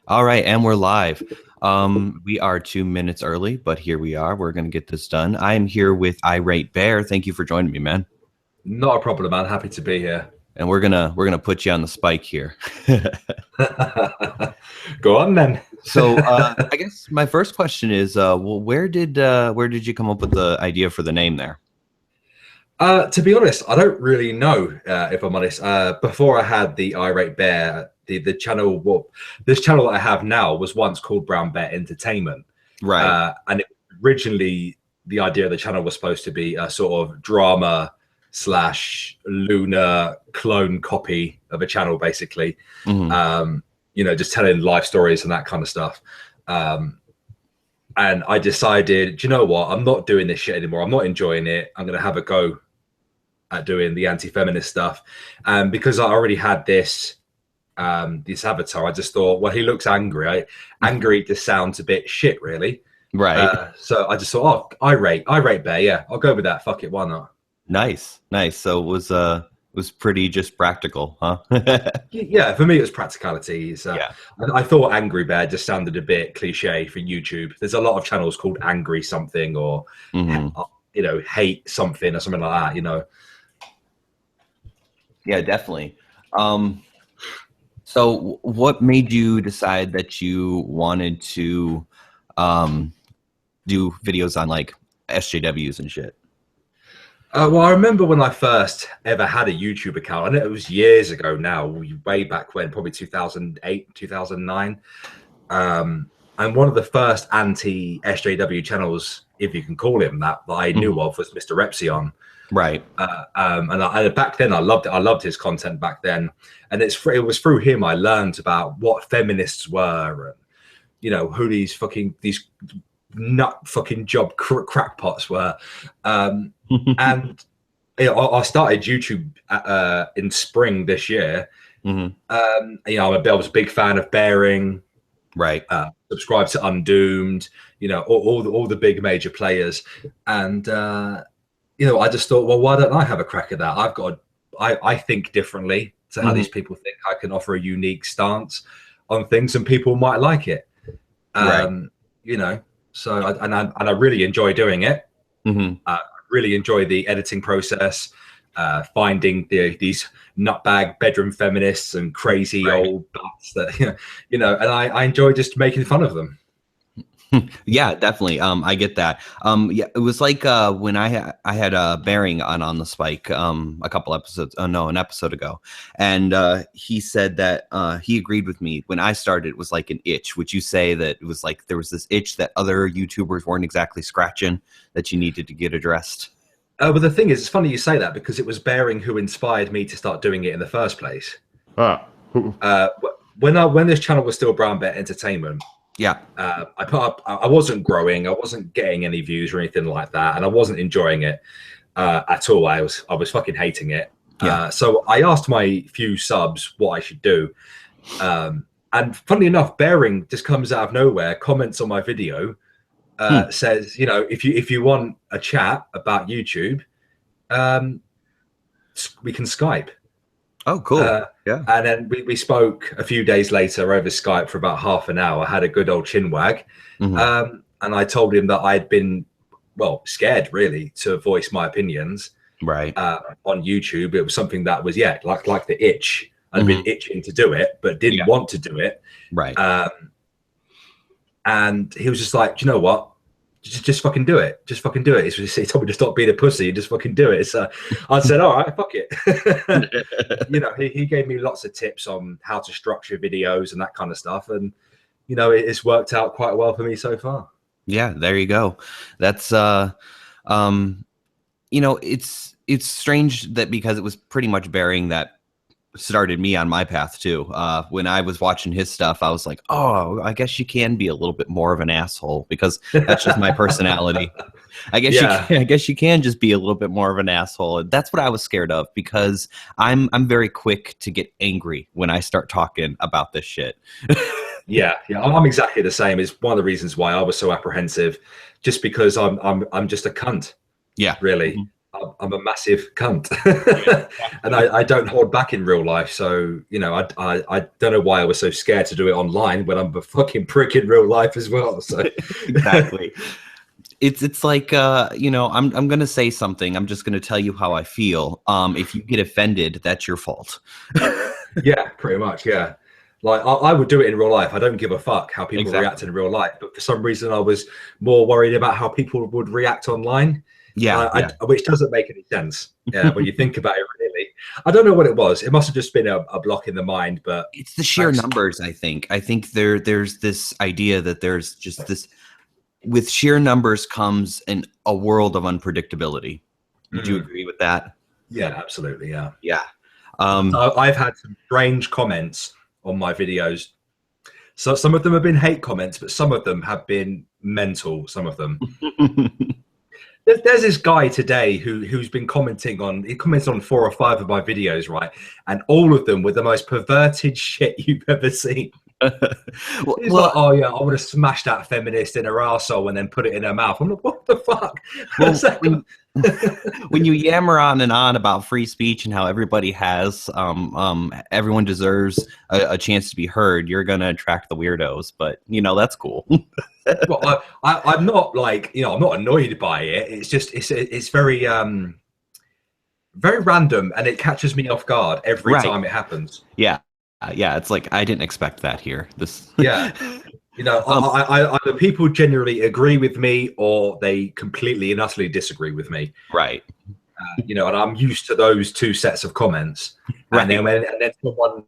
All right, and we're live. We are 2 minutes early, but here we are. We're going to get this done. I am here with Irate Bear. Thank you for joining me, man. Not a problem, man. Happy to be here. And we're gonna put you on the spike here. Go on then. So I guess my first question is, well, where did you come up with the idea for the name there? To be honest, I don't really know. If I'm honest, before I had the Irate Bear, the channel, this channel that I have now was once called Brown Bear Entertainment, Right. and originally the idea of the channel was supposed to be a sort of drama slash lunar clone copy of a channel, basically. Mhm. Just telling life stories and that kind of stuff. And I decided, do you know what? I'm not doing this shit anymore. I'm not enjoying it. I'm going to have a go at doing the anti-feminist stuff. And because I already had this avatar, I just thought, well, he looks angry. Angry just sounds a bit shit, really. Right. So I just thought, oh, irate Bear. Yeah, I'll go with that. Fuck it. Why not? Nice. So it was pretty just practical, huh? Yeah, for me, it was practicality. Yeah. I thought Angry Bear just sounded a bit cliche for YouTube. There's a lot of channels called Angry something or, Mhm. Hate something or something like that, Yeah, definitely. So what made you decide that you wanted to do videos on like SJWs and shit? Well, I remember when I first ever had a YouTube account. I know it was years ago now, way back when, probably 2008, 2009. And one of the first anti-SJW channels, if you can call him that I knew of, was Mr. Repsion. Right. And back then I loved it. I loved his content back then. And it was through him I learned about what feminists were and, who these nut fucking job crackpots were. And I started YouTube in spring this year. Mm-hmm. I was a big fan of Bearing. Right. Subscribed to Undoomed. All the big major players. And I just thought, well, why don't I have a crack at that? I think differently to how these people think. I can offer a unique stance on things, and people might like it. Right. So I really enjoy doing it. Mm-hmm. Really enjoy the editing process, finding these nutbag bedroom feminists and crazy old butts that and I enjoy just making fun of them. Yeah, definitely. I get that. Yeah, it was like when I had Bearing on the Spike a couple episodes. Oh no, an episode ago, and he said that he agreed with me when I started. It was like an itch. Would you say that it was like there was this itch that other YouTubers weren't exactly scratching that you needed to get addressed? But the thing is, it's funny you say that because it was Bearing who inspired me to start doing it in the first place. When this channel was still Brown Bear Entertainment. Yeah. I wasn't growing. I wasn't getting any views or anything like that, and I wasn't enjoying it at all. I was fucking hating it. Yeah. So I asked my few subs what I should do, and funnily enough, Bearing just comes out of nowhere, comments on my video, says, if you want a chat about YouTube, we can Skype. Oh, cool. Yeah. And then we spoke a few days later over Skype for about half an hour. I had a good old chinwag. And I told him that I'd been, scared really to voice my opinions Right. On YouTube. It was something that was, like the itch. I'd been itching to do it, but didn't want to do it. Right. And he was just like, do you know what? Just fucking do it. Just fucking do it. He told me to stop being a pussy and just fucking do it. So I said, all right, fuck it. He gave me lots of tips on how to structure videos and that kind of stuff. And, it's worked out quite well for me so far. Yeah, there you go. That's, it's strange that because it was pretty much Bearing that started me on my path too. When I was watching his stuff, I was like, oh, I guess you can be a little bit more of an asshole because that's just my personality. I guess you can just be a little bit more of an asshole. And that's what I was scared of because I'm very quick to get angry when I start talking about this shit. Yeah, I'm exactly the same. It's one of the reasons why I was so apprehensive, just because I'm just a cunt. Yeah, really. I'm a massive cunt, and I don't hold back in real life. So I don't know why I was so scared to do it online when I'm a fucking prick in real life as well. So exactly. It's like I'm gonna say something. I'm just gonna tell you how I feel. If you get offended, that's your fault. Yeah, pretty much. Yeah. Like I would do it in real life. I don't give a fuck how people Exactly. react in real life. But for some reason, I was more worried about how people would react online. Yeah. Which doesn't make any sense. Yeah, when you think about it, really. I don't know what it was. It must have just been a block in the mind. But It's the sheer numbers. I think there's this idea that there's just this. With sheer numbers comes a world of unpredictability. Would you agree with that? Yeah, absolutely. Yeah. Yeah. I've had some strange comments on my videos. So some of them have been hate comments, but some of them have been mental. Some of them. There's this guy today who's been commenting on. He comments on 4 or 5 of my videos, right? And all of them were the most perverted shit you've ever seen. He's like, oh yeah, I would have smashed that feminist in her arsehole and then put it in her mouth. I'm like, what the fuck? Well, when you yammer on and on about free speech and how everybody has, everyone deserves a chance to be heard, you're gonna attract the weirdos. But that's cool. Well, I'm not like I'm not annoyed by it. It's just it's very very random, and it catches me off guard every time it happens. Yeah. It's like I didn't expect that here. Yeah, either people generally agree with me or they completely and utterly disagree with me. Right. And I'm used to those 2 sets of comments. Right. And then someone,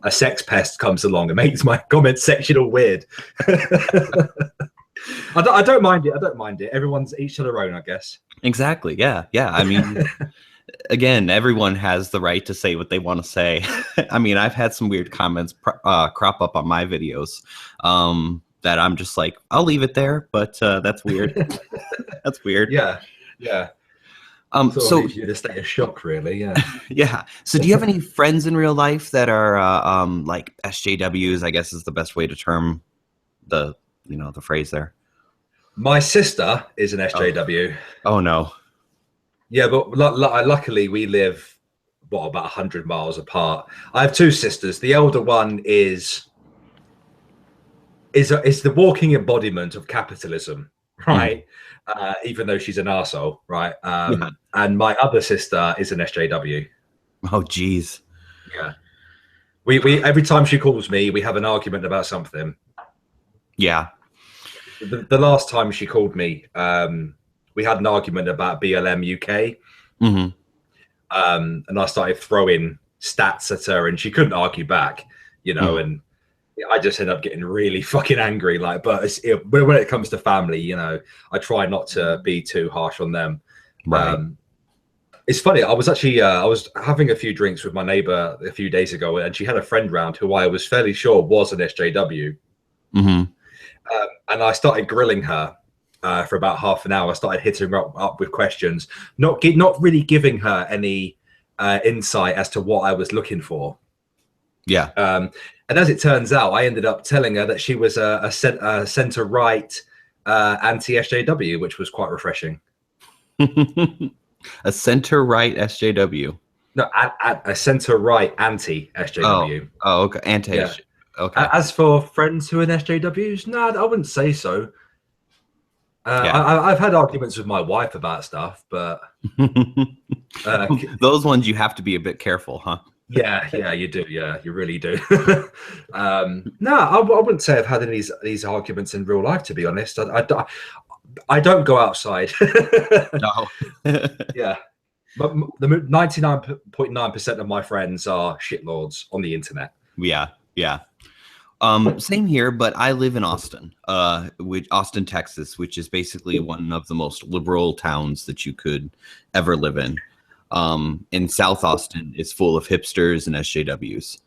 a sex pest, comes along and makes my comment section all weird. I don't mind it. I don't mind it. Everyone's each to their own, I guess. Exactly. Yeah. I mean. Again, everyone has the right to say what they want to say. I mean, I've had some weird comments crop up on my videos that I'm just like, I'll leave it there, but that's weird. That's weird. Yeah. So you in a state of shock, really. Yeah. Yeah. So do you have any friends in real life that are like SJWs, I guess is the best way to term the phrase there? My sister is an SJW. Oh no. Yeah, but luckily we live about 100 miles apart. I have 2 sisters. The elder one is the walking embodiment of capitalism, right? Even though she's an arsehole, right? And my other sister is an SJW. Oh, geez. Yeah. We every time she calls me, we have an argument about something. Yeah. The last time she called me, we had an argument about BLM UK. Mm-hmm. And I started throwing stats at her and she couldn't argue back, and I just ended up getting really fucking angry. But when it comes to family, I try not to be too harsh on them. Right. It's funny. I was actually, I was having a few drinks with my neighbor a few days ago and she had a friend round who I was fairly sure was an SJW. Mm-hmm. And I started grilling her. For about half an hour, I started hitting her up with questions, not really giving her any insight as to what I was looking for. Yeah. And as it turns out, I ended up telling her that she was a centre-right anti-SJW, which was quite refreshing. A center-right SJW. No, a centre-right anti-SJW. Oh, okay. Anti-SJW. Yeah. Okay. As for friends who are SJWs, no, I wouldn't say so. I've had arguments with my wife about stuff, but those ones you have to be a bit careful, huh? Yeah, you do. Yeah, you really do. No, I wouldn't say I've had any of these arguments in real life, to be honest. I don't go outside. No. Yeah, but the 99.9% of my friends are shitlords on the internet. Yeah. Same here, but I live in Austin, Austin, Texas, which is basically one of the most liberal towns that you could ever live in. In South Austin is full of hipsters and SJWs.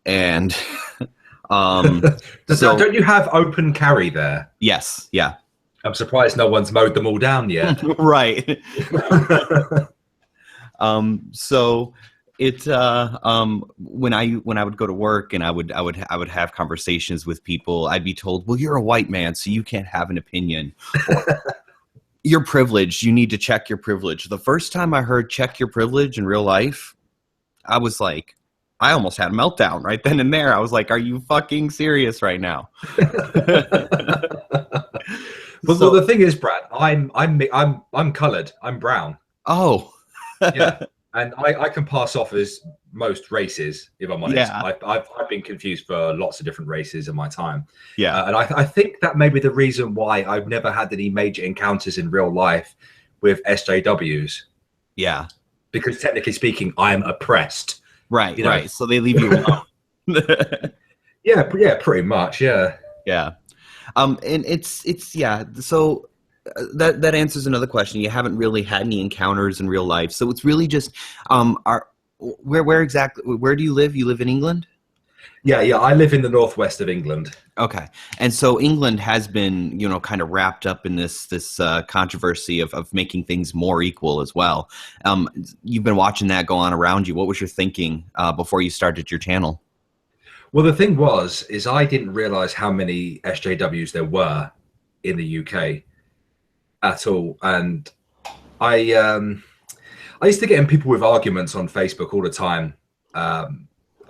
And so don't you have open carry there? Yes. Yeah. I'm surprised no one's mowed them all down yet. Right. So it when I would go to work and I would have conversations with people, I'd be told, well, you're a white man, so you can't have an opinion. You're privileged. You need to check your privilege. The first time I heard check your privilege in real life, I was like, I almost had a meltdown right then and there. I was like, are you fucking serious right now? Well, the thing is, Brad, I'm coloured. I'm brown. Oh. Yeah. And I can pass off as most races, if I'm honest. Yeah. I've been confused for lots of different races in my time. Yeah. And I think that may be the reason why I've never had any major encounters in real life with SJWs. Yeah. Because technically speaking, I'm oppressed. Right, right. So they leave you alone. Yeah, pretty much, yeah. Yeah. And it's yeah. So that answers another question. You haven't really had any encounters in real life. So it's really just where exactly where do you live? You live in England? Yeah, I live in the northwest of England. Okay. And so England has been, kind of wrapped up in this controversy of making things more equal as well. You've been watching that go on around you. What was your thinking before you started your channel? Well, the thing is I didn't realize how many SJWs there were in the UK at all. And I used to get in people with arguments on Facebook all the time.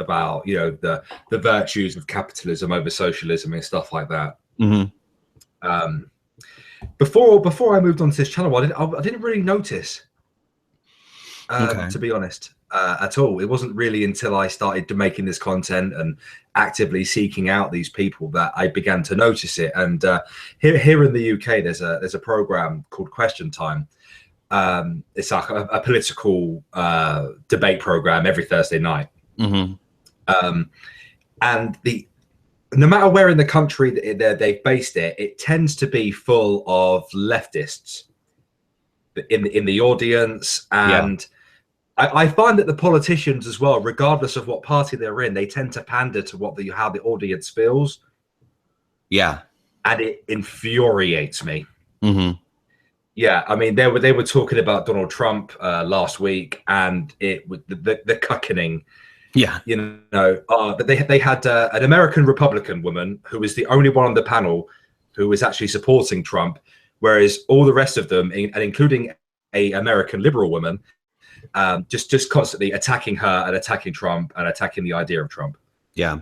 About the virtues of capitalism over socialism and stuff like that. Mm-hmm. Before I moved on to this channel, I didn't really notice, to be honest, at all. It wasn't really until I started making this content and actively seeking out these people that I began to notice it. And here in the UK, there's a program called Question Time. It's like a political debate program every Thursday night. Mm-hmm. And no matter where in the country they've based it, it tends to be full of leftists in the audience. And I find that the politicians as well, regardless of what party they're in, they tend to pander to how the audience feels. Yeah. And it infuriates me. Mm-hmm. Yeah, I mean, they were talking about Donald Trump last week, and it with the cuckening. Yeah, but they had an American Republican woman who was the only one on the panel who was actually supporting Trump, whereas all the rest of them, and including a American liberal woman, just constantly attacking her and attacking Trump and attacking the idea of Trump. Yeah,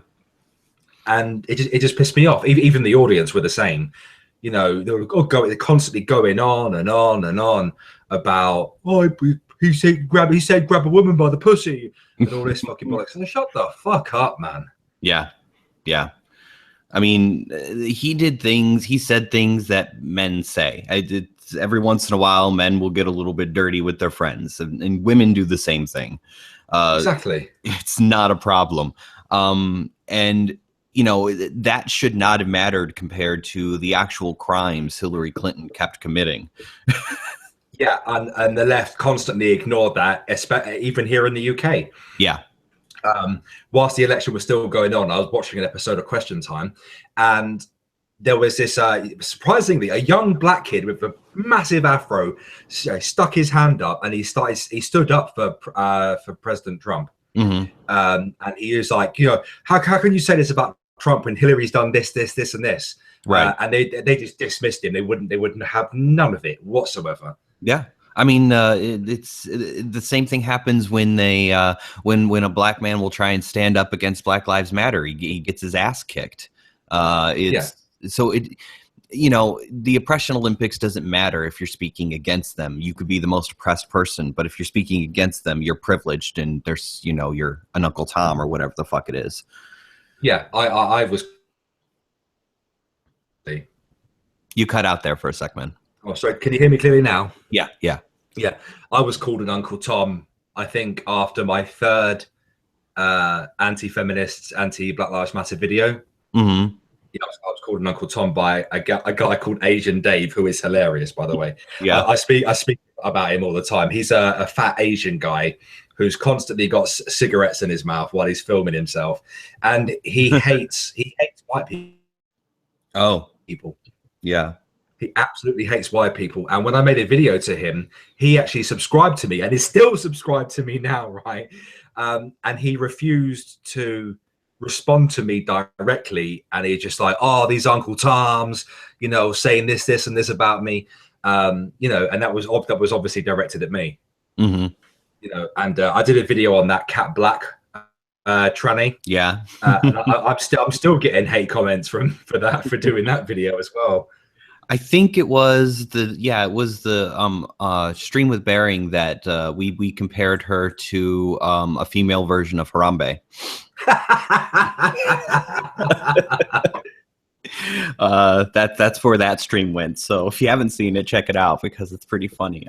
and it just pissed me off. Even the audience were the same. They were constantly going on and on and on about he said grab a woman by the pussy and all this fucking bollocks. And shut the fuck up, man. Yeah. I mean, he said things that men say. Every once in a while, men will get a little bit dirty with their friends, and women do the same thing. Exactly. It's not a problem. And that should not have mattered compared to the actual crimes Hillary Clinton kept committing. Yeah, and the left constantly ignored that, even here in the UK. Yeah. Whilst the election was still going on, I was watching an episode of Question Time, and there was this, surprisingly, a young black kid with a massive afro stuck his hand up, and he stood up for President Trump. Mm-hmm. And he was like, how can you say this about Trump when Hillary's done this, and this? Right. And they just dismissed him. They wouldn't have none of it whatsoever. Yeah. I mean, it's the same thing happens when when a black man will try and stand up against Black Lives Matter. He gets his ass kicked. So the oppression Olympics doesn't matter if you're speaking against them. You could be the most oppressed person, but if you're speaking against them, you're privileged, and there's you're an Uncle Tom or whatever the fuck it is. Yeah, I was. You cut out there for a sec, man. Oh, sorry. Can you hear me clearly now? Yeah. I was called an Uncle Tom, I think, after my third anti-feminist, anti-Black Lives Matter video. Mm-hmm. I was called an Uncle Tom by a guy called Asian Dave, who is hilarious, by the way. Yeah, I speak about him all the time. He's a fat Asian guy who's constantly got cigarettes in his mouth while he's filming himself, and he hates white people. Oh, yeah. He absolutely hates white people. And when I made a video to him, he actually subscribed to me, and is still subscribed to me now, right? And he refused to respond to me directly. And he's just like, oh, these Uncle Toms, saying this, and this about me. You know, and that was obviously directed at me. Mm-hmm. You know, and I did a video on that Cat Black tranny. Yeah. And I'm still getting hate comments for doing that video as well. I think it was the stream with Bearing that we compared her to a female version of Harambe. That's where that stream went. So if you haven't seen it, check it out because it's pretty funny.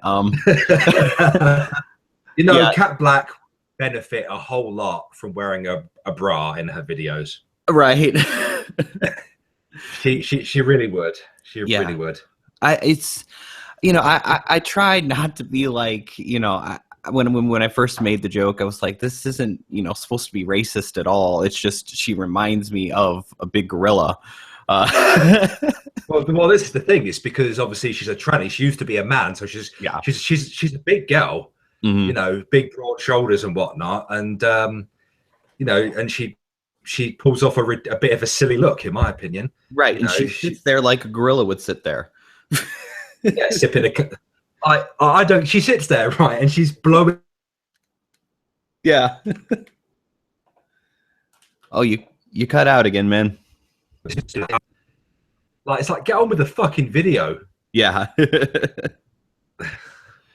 You know, yeah. Cat Black benefit a whole lot from wearing a bra in her videos. Right. she really would. She really would. I tried not to be like, when I first made the joke, I was like, this isn't, supposed to be racist at all. It's just she reminds me of a big gorilla. Well, this is the thing. It's because obviously she's a tranny. She used to be a man, so she's a big girl. Mm-hmm. Big broad shoulders and whatnot, and and she pulls off a bit of a silly look, in my opinion. Right, and she sits there like a gorilla would sit there. Yeah, sipping I don't. She sits there, right, and she's blowing. Yeah. Oh, you cut out again, man. Like, it's like, get on with the fucking video. Yeah.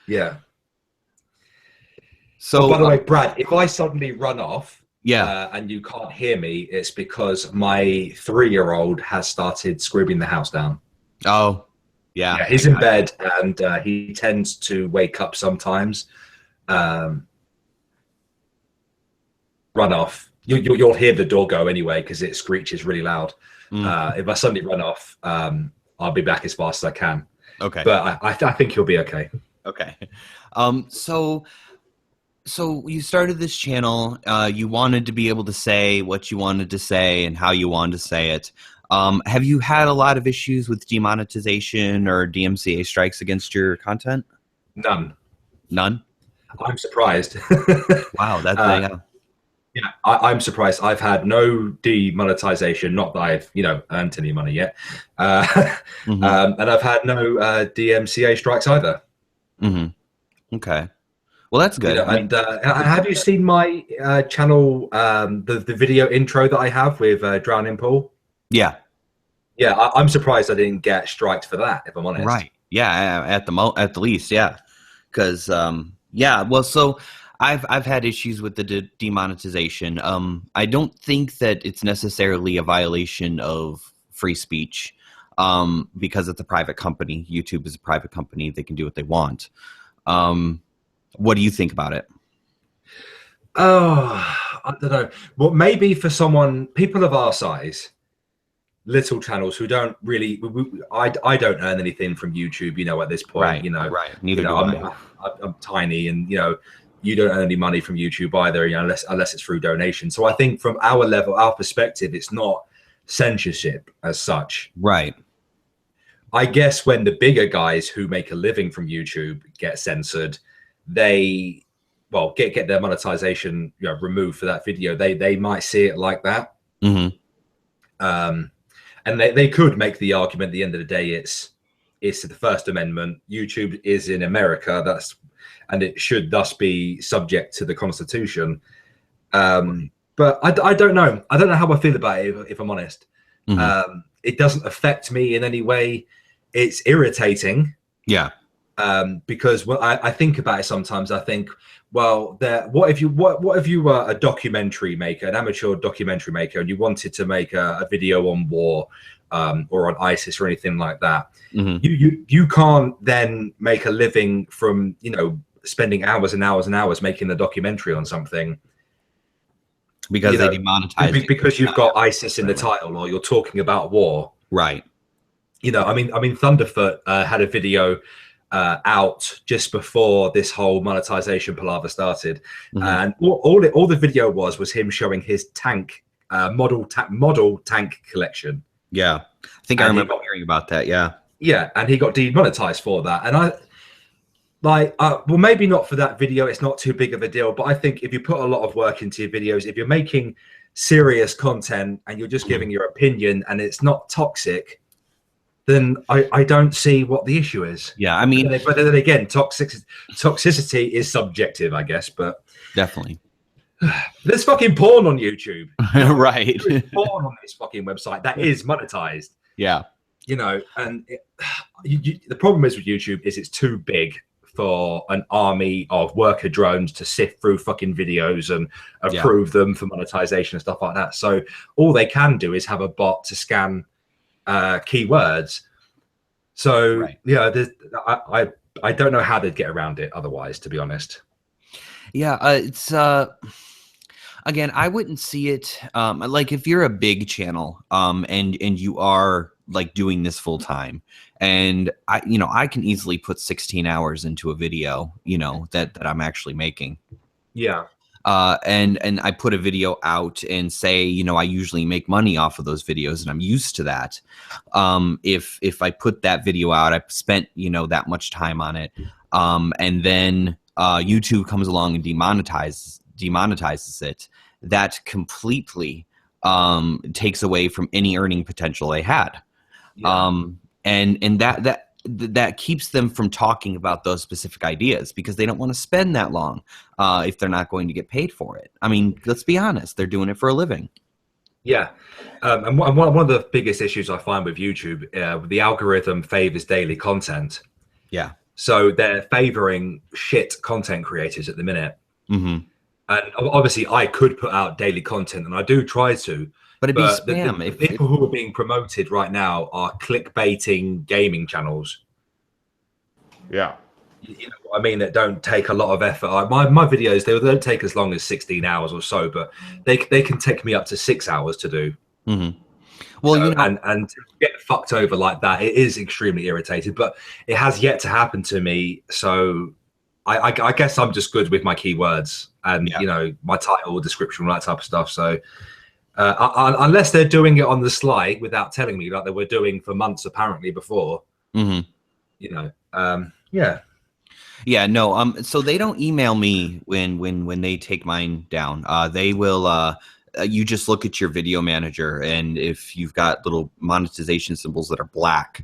Yeah. So, by the way, Brad, if I suddenly run off, yeah, and you can't hear me, it's because my 3-year-old has started screaming the house down. Oh, yeah. He's in bed, and he tends to wake up sometimes. Run off. You'll hear the door go anyway because it screeches really loud. If I suddenly run off, I'll be back as fast as I can. Okay. But I think he'll be okay. Okay. So you started this channel. You wanted to be able to say what you wanted to say and how you wanted to say it. Have you had a lot of issues with demonetization or DMCA strikes against your content? None. None? I'm surprised. Wow, that's yeah, I'm surprised. I've had no demonetization, not that I've earned any money yet, mm-hmm. And I've had no DMCA strikes either. Mm-hmm. Okay. Well, that's good. And have you seen my channel, the video intro that I have with Drowning Pool? Yeah. Yeah, I'm surprised I didn't get striked for that, if I'm honest. Right. Yeah, at the least, yeah. Because, well, so I've had issues with the demonetization. I don't think that it's necessarily a violation of free speech because it's a private company. YouTube is a private company. They can do what they want. What do you think about it? Oh, I don't know. Well, maybe for people of our size, little channels who don't really, I don't earn anything from YouTube, at this point, right, right. Neither do I'm tiny, and you don't earn any money from YouTube either, unless it's through donation. So I think from our level, our perspective, it's not censorship as such. Right. I guess when the bigger guys who make a living from YouTube get censored, they get their monetization removed for that video. They might see it like that. Mm-hmm. And they could make the argument at the end of the day it's the First Amendment. YouTube is in America, and it should thus be subject to the Constitution. But I don't know. I don't know how I feel about it, if I'm honest. Mm-hmm. It doesn't affect me in any way. It's irritating. Yeah. Because when I think about it sometimes, I think, well, what if you were a documentary maker, an amateur documentary maker, and you wanted to make a video on war or on ISIS or anything like that? Mm-hmm. You can't then make a living from spending hours and hours and hours making a documentary on something because they demonetize it. Because you've got ISIS in the title, or you're talking about war. Right. I mean, Thunderfoot had a video out just before this whole monetization palaver started, mm-hmm. and all the video was him showing his tank model tank collection. Yeah, I think I remember hearing about that. Yeah, and he got demonetized for that. And well, maybe not for that video. It's not too big of a deal, but I think if you put a lot of work into your videos, if you're making serious content and you're just giving your opinion and it's not toxic, then I don't see what the issue is. Yeah, I mean, but then again, toxicity is subjective, I guess. But definitely. there's fucking porn on YouTube. Right. There's porn on this fucking website that is monetized. Yeah. You know, and the problem is with YouTube is it's too big for an army of worker drones to sift through fucking videos and approve them for monetization and stuff like that. So all they can do is have a bot to scan keywords. So yeah, I don't know how they'd get around it otherwise, to be honest. Yeah, it's again, I wouldn't see it like if you're a big channel and you are like doing this full time, and I can easily put 16 hours into a video, that I'm actually making. Yeah. And I put a video out and say, I usually make money off of those videos and I'm used to that. If I put that video out, I've spent, that much time on it. And then YouTube comes along and demonetizes it, that completely takes away from any earning potential they had. And that keeps them from talking about those specific ideas because they don't want to spend that long if they're not going to get paid for it. I mean, let's be honest, they're doing it for a living. Yeah. And one of the biggest issues I find with YouTube, the algorithm favors daily content. Yeah. So they're favoring shit content creators at the minute. Mm-hmm. And obviously I could put out daily content, and I do try to. But it'd be spam. The people who are being promoted right now are clickbaiting gaming channels. Yeah. You know what I mean? That don't take a lot of effort. My videos, they don't take as long as 16 hours or so, but they can take me up to 6 hours to do. Mm-hmm. Well, and to get fucked over like that, it is extremely irritating, but it has yet to happen to me. So I guess I'm just good with my keywords and, my title, description, all that type of stuff. So unless they're doing it on the sly without telling me, like they were doing for months apparently before, yeah, no. So they don't email me when they take mine down. They will. You just look at your video manager, and if you've got little monetization symbols that are black,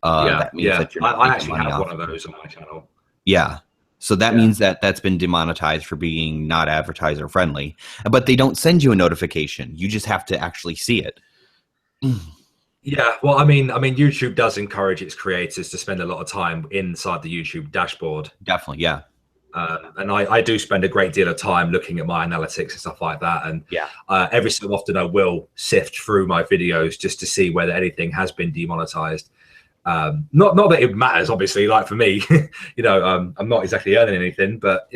that means that you're not. I actually have one of those on my channel. Yeah. So that means that that's been demonetized for being not advertiser friendly, but they don't send you a notification. You just have to actually see it. Yeah, well, I mean, YouTube does encourage its creators to spend a lot of time inside the YouTube dashboard. Definitely, yeah. And I do spend a great deal of time looking at my analytics and stuff like that. And every so often I will sift through my videos just to see whether anything has been demonetized. Not that it matters, obviously, like for me, I'm not exactly earning anything, but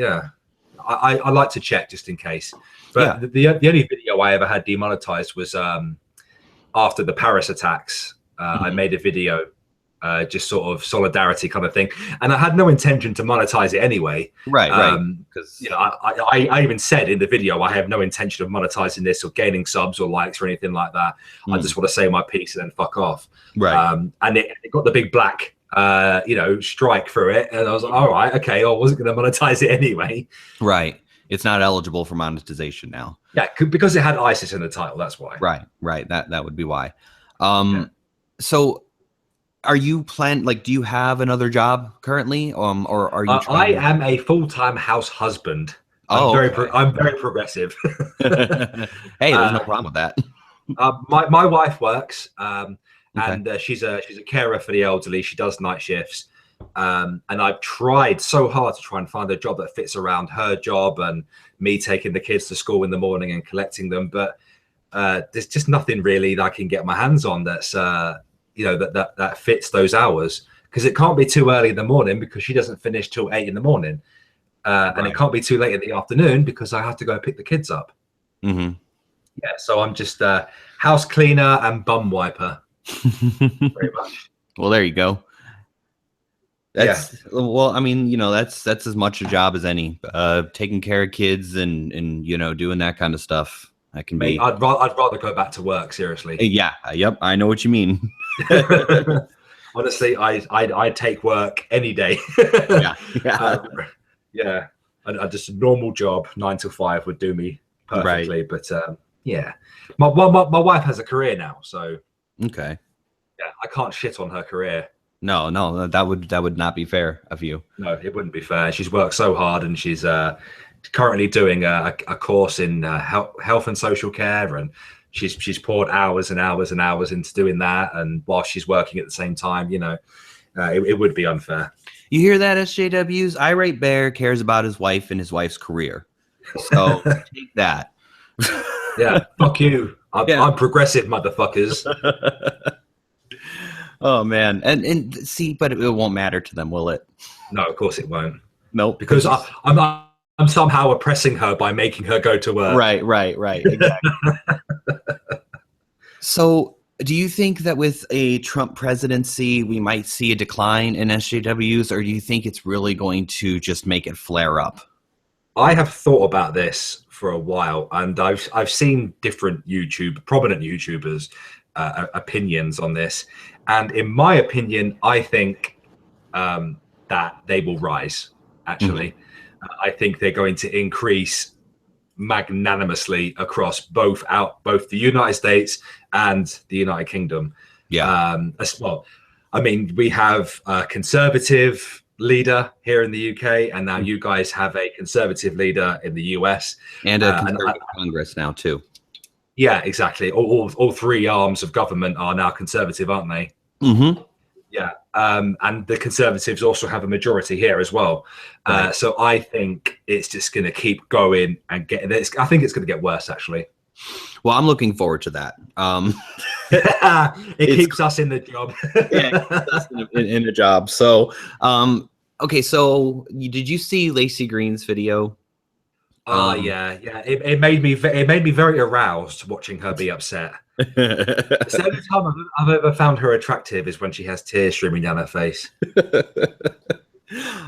I like to check just in case. But the only video I ever had demonetized was after the Paris attacks. I made a video, just sort of solidarity kind of thing, and I had no intention to monetize it anyway. Right. Because I even said in the video I have no intention of monetizing this or gaining subs or likes or anything like that. I just want to say my piece and then fuck off. Right. And it got the big black strike through it, and I was like, all right, okay, I wasn't going to monetize it anyway. Right. It's not eligible for monetization now. Yeah, because it had ISIS in the title. That's why. Right. That would be why. So, are you do you have another job currently, or are you? I am a full-time house husband. I'm very progressive. Hey, there's no problem with that. My wife works, and she's a carer for the elderly. She does night shifts. And I've tried so hard to try and find a job that fits around her job and me taking the kids to school in the morning and collecting them. But there's just nothing really that I can get my hands on that's, that fits those hours, because it can't be too early in the morning because she doesn't finish till 8 in the morning. And it can't be too late in the afternoon because I have to go pick the kids up. Mm-hmm. Yeah. So I'm just house cleaner and bum wiper. Very much. Well, there you go. Well, I mean, that's as much a job as any. Taking care of kids and doing that kind of stuff. That can be. I'd rather go back to work. Seriously. Yeah. Yep. I know what you mean. Honestly, I'd take work any day. Yeah. Just a normal job, 9 to 5 would do me perfectly. Right. But my wife has a career now, so okay. Yeah, can't shit on her career. No, that would not be fair of you. No, it wouldn't be fair. She's worked so hard, and she's currently doing a course in health and social care, and she's poured hours and hours and hours into doing that, and while she's working at the same time, it would be unfair. You hear that, SJWs? Irate Bear cares about his wife and his wife's career. So take that. Yeah, fuck you. I'm progressive, motherfuckers. Oh man, and see, but it won't matter to them, will it? No, of course it won't. Nope. Because I'm somehow oppressing her by making her go to work. Right. Exactly. So, do you think that with a Trump presidency, we might see a decline in SJWs, or do you think it's really going to just make it flare up? I have thought about this for a while, and I've seen different prominent YouTubers' opinions on this, and in my opinion, I think that they will rise. Actually, I think they're going to increase magnanimously across both the United States and the United Kingdom. Yeah. As well, I mean, we have a conservative leader here in the UK, and now you guys have a conservative leader in the US, and a conservative Congress now too. Yeah, exactly. All three arms of government are now conservative, aren't they? Mm-hmm. Yeah. And the Conservatives also have a majority here as well. Right. So I think it's just going to keep going and getting. I think it's going to get worse, actually. Well, I'm looking forward to that. It keeps us in the job. Yeah, it keeps us in a job. So, okay. So, did you see Lacey Green's video? Yeah. It made me very aroused watching her be upset. It's the only time I've ever found her attractive is when she has tears streaming down her face.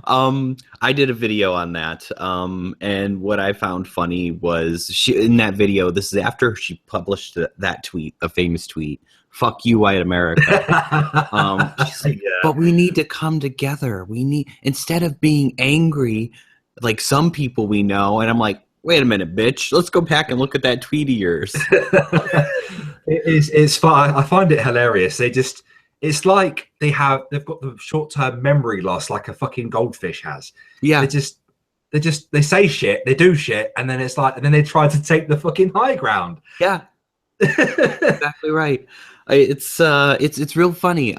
I did a video on that, and what I found funny was in that video, this is after she published that tweet, a famous tweet, "Fuck you, white America." She's like, but we need to come together. Instead of being angry like some people we know, and I'm like, wait a minute, bitch, let's go back and look at that tweet of yours. It's fun. I find it hilarious. It's like they've got the short-term memory loss like a fucking goldfish has. Yeah. They say shit, they do shit, and then they try to take the fucking high ground. Yeah. Exactly right. It's real funny.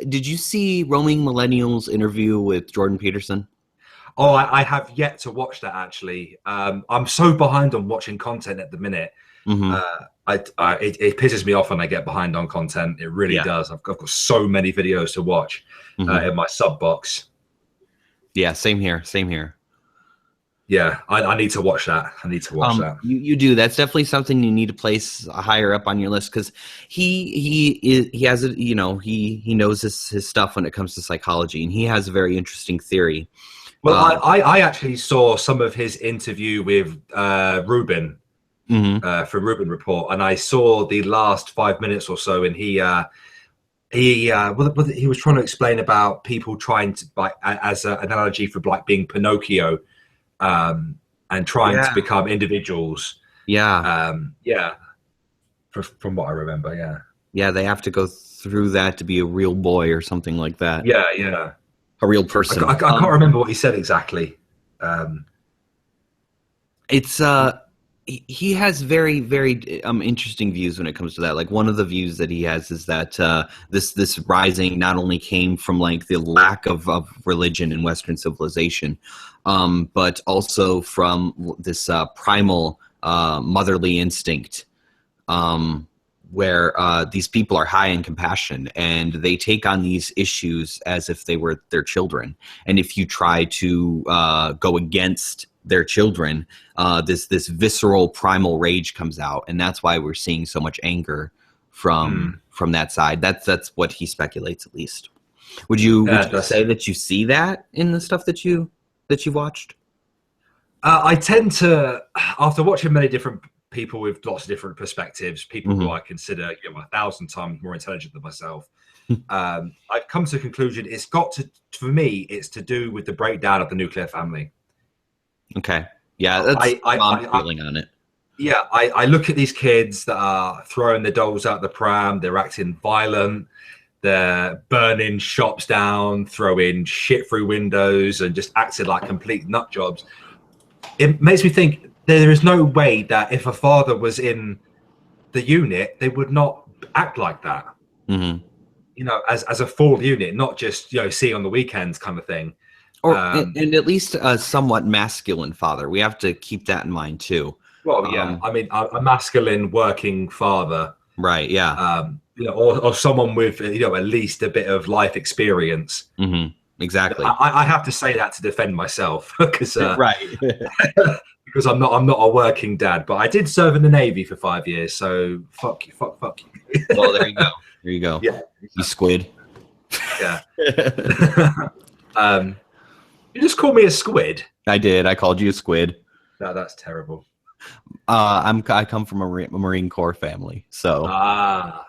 Did you see Roaming Millennials interview with Jordan Peterson? Oh, I have yet to watch that, actually. I'm so behind on watching content at the minute. Mm-hmm. It pisses me off when I get behind on content. It really does. I've got so many videos to watch in my sub box. Yeah, same here. Yeah, I need to watch that. That. You do. That's definitely something you need to place higher up on your list, because he has a, he knows his stuff when it comes to psychology, and he has a very interesting theory. Well, I actually saw some of his interview with Ruben from Ruben Report, and I saw the last 5 minutes or so, and he was trying to explain about people trying to, like, as an analogy for like being Pinocchio, and trying to become individuals. From what I remember, yeah, they have to go through that to be a real boy or something like that. Yeah. A real person. I can't remember what he said exactly. It's he has very, very interesting views when it comes to that. Like, one of the views that he has is that this rising not only came from like the lack of religion in Western civilization, but also from this primal motherly instinct, where these people are high in compassion, and they take on these issues as if they were their children. And if you try to go against their children, this visceral primal rage comes out, and that's why we're seeing so much anger from that side. That's what he speculates, at least. Would you say that you see that in the stuff that you've watched? I tend to, after watching many different people with lots of different perspectives, people who I consider 1,000 times more intelligent than myself, I've come to the conclusion for me, it's to do with the breakdown of the nuclear family. Okay. Yeah, that's my feeling on it. Yeah, I look at these kids that are throwing their dolls out the pram, they're acting violent, They're burning shops down, throwing shit through windows, and just acting like complete nut jobs. It makes me think there is no way that if a father was in the unit, they would not act like that. Mm-hmm. You know, as a full unit, not just, you know, see on the weekends kind of thing. Or and at least a somewhat masculine father. We have to keep that in mind too. Well, yeah. I mean, a masculine working father, right? Yeah. You know, or someone with, you know, at least a bit of life experience. Mm-hmm. Exactly. I have to say that to defend myself because right. because I'm not a working dad, but I did serve in the Navy for 5 years, so fuck you. Well, there you go. There you go. Yeah, you squid. Yeah. You just called me a squid. I did. I called you a squid. No, that's terrible. I come from a Marine Corps family, so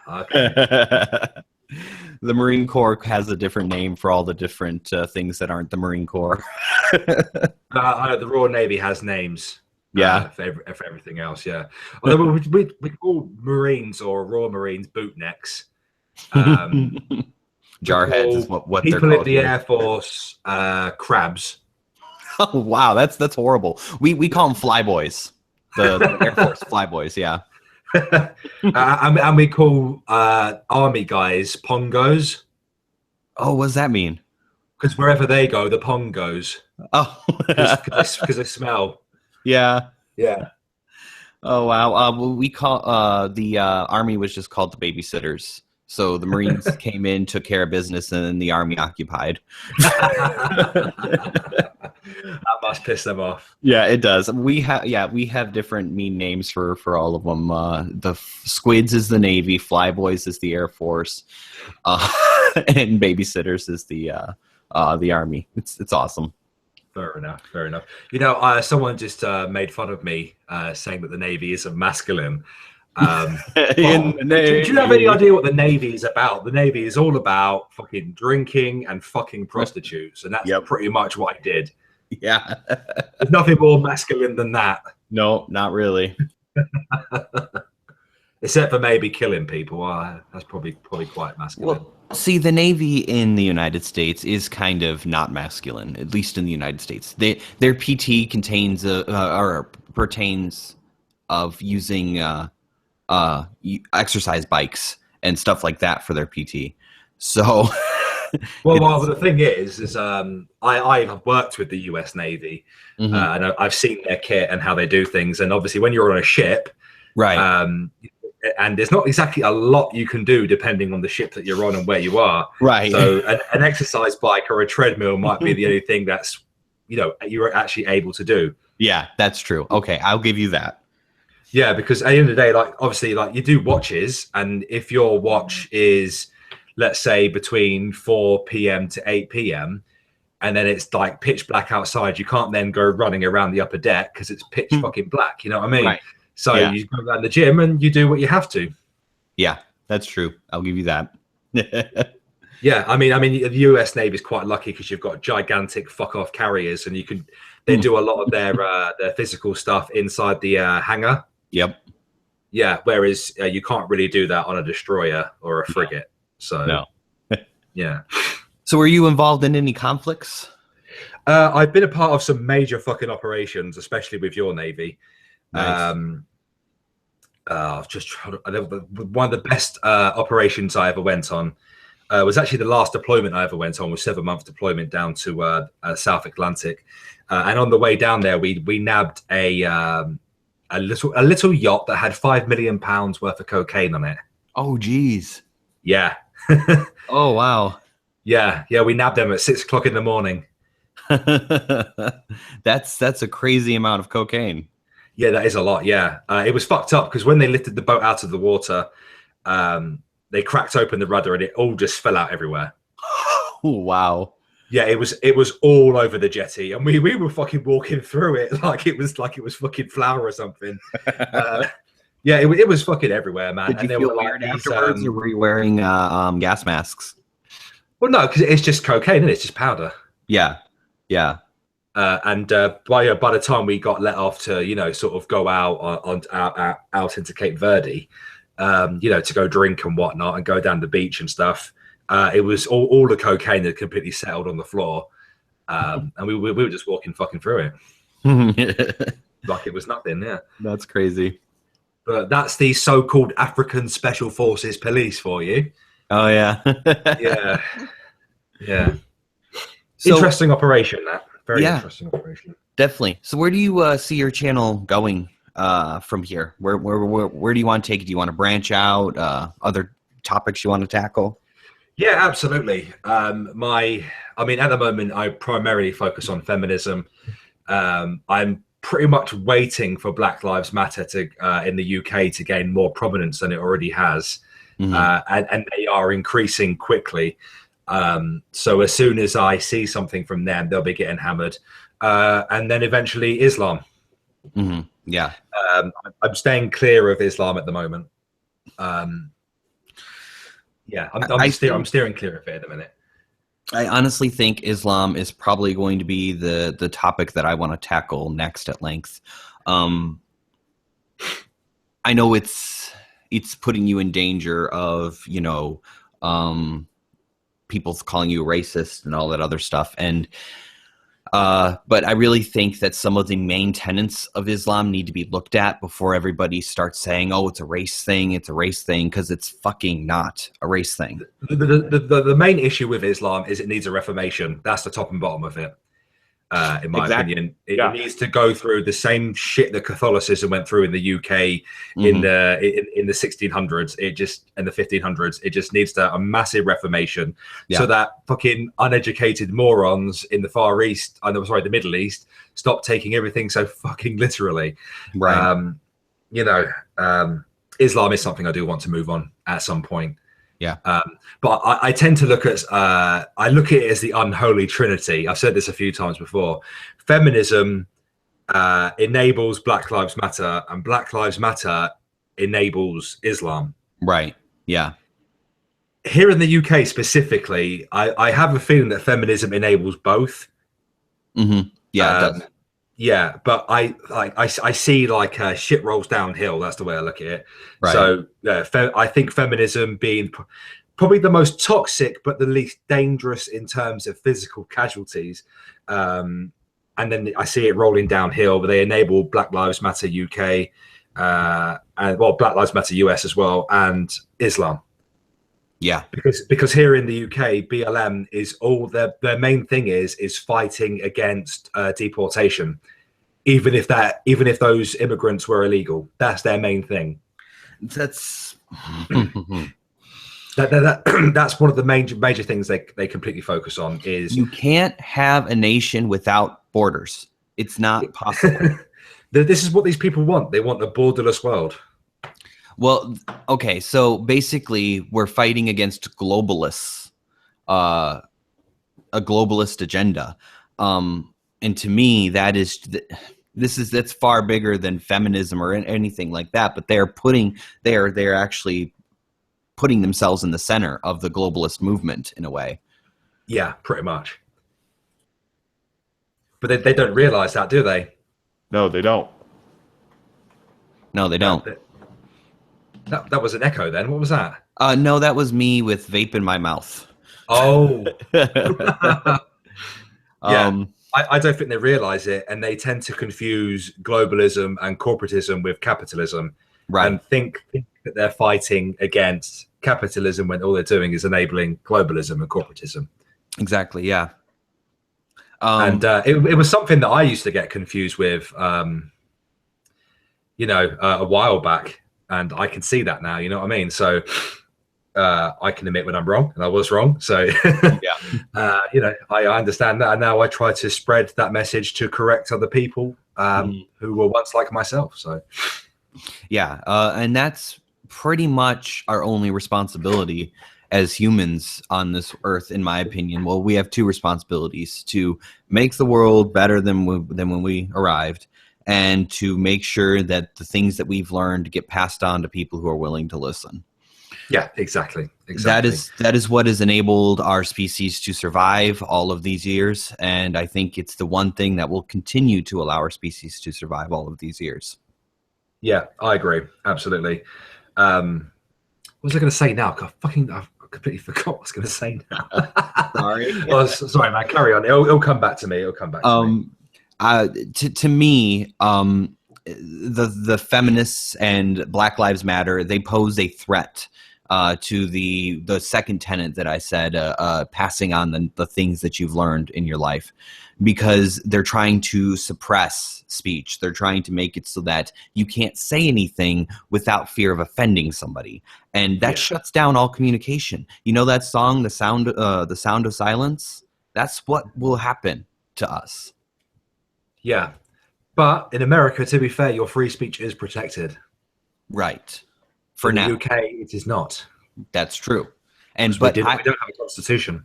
okay. The Marine Corps has a different name for all the different things that aren't the Marine Corps. The Royal Navy has names. Yeah, for everything else. Yeah, although we call Marines or Royal Marines bootnecks. Jarheads is what they're people called. In the Air Force, crabs. Oh wow, that's horrible. We call them flyboys. The Air Force flyboys. Yeah. And we call army guys pongos. Oh, what does that mean? Because wherever they go, the pong goes. Oh, because they smell. Yeah. Yeah. Oh wow. Well, we call the army was just called the babysitters. So the Marines came in, took care of business, and then the army occupied. That must piss them off. Yeah, it does. We have different mean names for all of them. The squids is the Navy, flyboys is the Air Force, and babysitters is the army. It's awesome. Fair enough. You know, someone just made fun of me saying that the Navy isn't masculine. Do you have any idea what the Navy is about? The Navy is all about fucking drinking and fucking prostitutes, and that's pretty much what I did. Yeah. There's nothing more masculine than that. No, not really. Except for maybe killing people. That's probably quite masculine. Well, see, the Navy in the United States is kind of not masculine, at least in the United States. Their PT contains or pertains of using exercise bikes and stuff like that for their PT. So, well, the thing is I have worked with the U.S. Navy, and I've seen their kit and how they do things. And obviously, when you're on a ship, right, and there's not exactly a lot you can do depending on the ship that you're on and where you are. Right. So, an exercise bike or a treadmill might be the only thing that's, you know, you're actually able to do. Yeah, that's true. Okay, I'll give you that. Yeah, because at the end of the day, like obviously, like you do watches, and if your watch is, let's say, between 4 p.m. to 8 p.m., and then it's like pitch black outside, you can't then go running around the upper deck because it's pitch fucking black. You know what I mean? Right. So you go around the gym and you do what you have to. Yeah, that's true. I'll give you that. Yeah, I mean, the U.S. Navy is quite lucky because you've got gigantic fuck off carriers, and they do a lot of their physical stuff inside the hangar. Yep. Yeah, whereas you can't really do that on a destroyer or a frigate. So no. Yeah. So were you involved in any conflicts? I've been a part of some major fucking operations, especially with your Navy. Nice. Just one of the best operations I ever went on was actually the last deployment I ever went on, was 7-month deployment down to South Atlantic, and on the way down there, we nabbed a little yacht that had £5 million worth of cocaine on it. Oh, geez. Yeah. Oh, wow. Yeah. We nabbed them at 6 o'clock in the morning. That's a crazy amount of cocaine. Yeah, that is a lot. Yeah. It was fucked up because when they lifted the boat out of the water, they cracked open the rudder and it all just fell out everywhere. Oh, wow. Yeah, it was all over the jetty, and we were fucking walking through it like it was fucking flour or something. Yeah, it was fucking everywhere, man. Did you feel weird afterwards, or were you wearing gas masks? Well, no, because it's just cocaine, isn't it? It's just powder. Yeah. And by the time we got let off to sort of go out into Cape Verde, to go drink and whatnot and go down the beach and stuff, It was all the cocaine had completely settled on the floor, and we were just walking fucking through it like it was nothing. Yeah, that's crazy. But that's the so-called African Special Forces Police for you. Oh yeah, yeah, yeah. So, interesting operation. That very yeah, interesting operation. Definitely. So where do you see your channel going from here? Where do you want to take it? Do you want to branch out? Other topics you want to tackle? Yeah, absolutely. I mean, at the moment, I primarily focus on feminism. I'm pretty much waiting for Black Lives Matter to in the UK to gain more prominence than it already has, and they are increasing quickly. So as soon as I see something from them, they'll be getting hammered, and then eventually Islam. Yeah, I'm staying clear of Islam at the moment. Yeah, I'm steering clear of it at the minute. I honestly think Islam is probably going to be the topic that I want to tackle next at length. I know it's putting you in danger of, you know, people calling you racist and all that other stuff. And but I really think that some of the main tenets of Islam need to be looked at before everybody starts saying, oh, it's a race thing, because it's fucking not a race thing. The main issue with Islam is it needs a reformation. That's the top and bottom of it. In my opinion, it needs to go through the same shit that Catholicism went through in the UK in the 1600s. It just in the 1500s. It just needs a massive reformation, so that fucking uneducated morons in the Far East, the Middle East, stop taking everything so fucking literally. Right. Islam is something I do want to move on at some point. Yeah. But I tend to look at it as the unholy trinity. I've said this a few times before. Feminism enables Black Lives Matter, and Black Lives Matter enables Islam. Right. Yeah. Here in the UK specifically, I have a feeling that feminism enables both. Yeah, it does. Yeah, but I see like shit rolls downhill. That's the way I look at it. Right. So I think feminism being probably the most toxic, but the least dangerous in terms of physical casualties. And then I see it rolling downhill, but they enable Black Lives Matter UK, and Black Lives Matter US as well, and Islam. Yeah, because here in the UK, BLM is all their main thing is fighting against deportation, even if those immigrants were illegal. That's their main thing. That's that's one of the major things they completely focus on. Is you can't have a nation without borders. It's not possible. This is what these people want. They want a borderless world. Well, okay, so basically we're fighting against globalists, a globalist agenda. And to me, that's far bigger than feminism or anything like that, but they're actually putting themselves in the center of the globalist movement in a way. Yeah, pretty much. But they don't realize that, do they? No, they don't. No, they don't. That was an echo then. What was that? No, that was me with vape in my mouth. Oh. Yeah. I don't think they realize it, and they tend to confuse globalism and corporatism with capitalism. Right. And think that they're fighting against capitalism when all they're doing is enabling globalism and corporatism. Exactly, yeah. And it was something that I used to get confused with, a while back. And I can see that now, you know what I mean? So I can admit when I'm wrong, and I was wrong. So, yeah. I understand that. And now I try to spread that message to correct other people who were once like myself. So, yeah. And that's pretty much our only responsibility as humans on this earth, in my opinion. Well, we have two responsibilities: to make the world better than when we arrived, and to make sure that the things that we've learned get passed on to people who are willing to listen. Yeah, exactly. That is what has enabled our species to survive all of these years, and I think it's the one thing that will continue to allow our species to survive all of these years. Yeah, I agree. Absolutely. What was I going to say now? I completely forgot what I was going to say now. Sorry. Oh, sorry, man. Carry on. It'll come back to me. It'll come back to me. To me, the feminists and Black Lives Matter, they pose a threat to the second tenet that I said, passing on the things that you've learned in your life, because they're trying to suppress speech. They're trying to make it so that you can't say anything without fear of offending somebody, and that shuts down all communication. You know that song, the sound of silence? That's what will happen to us. Yeah. But in America, to be fair, your free speech is protected. Right. For in now. the UK, it is not. That's true. And we don't have a constitution.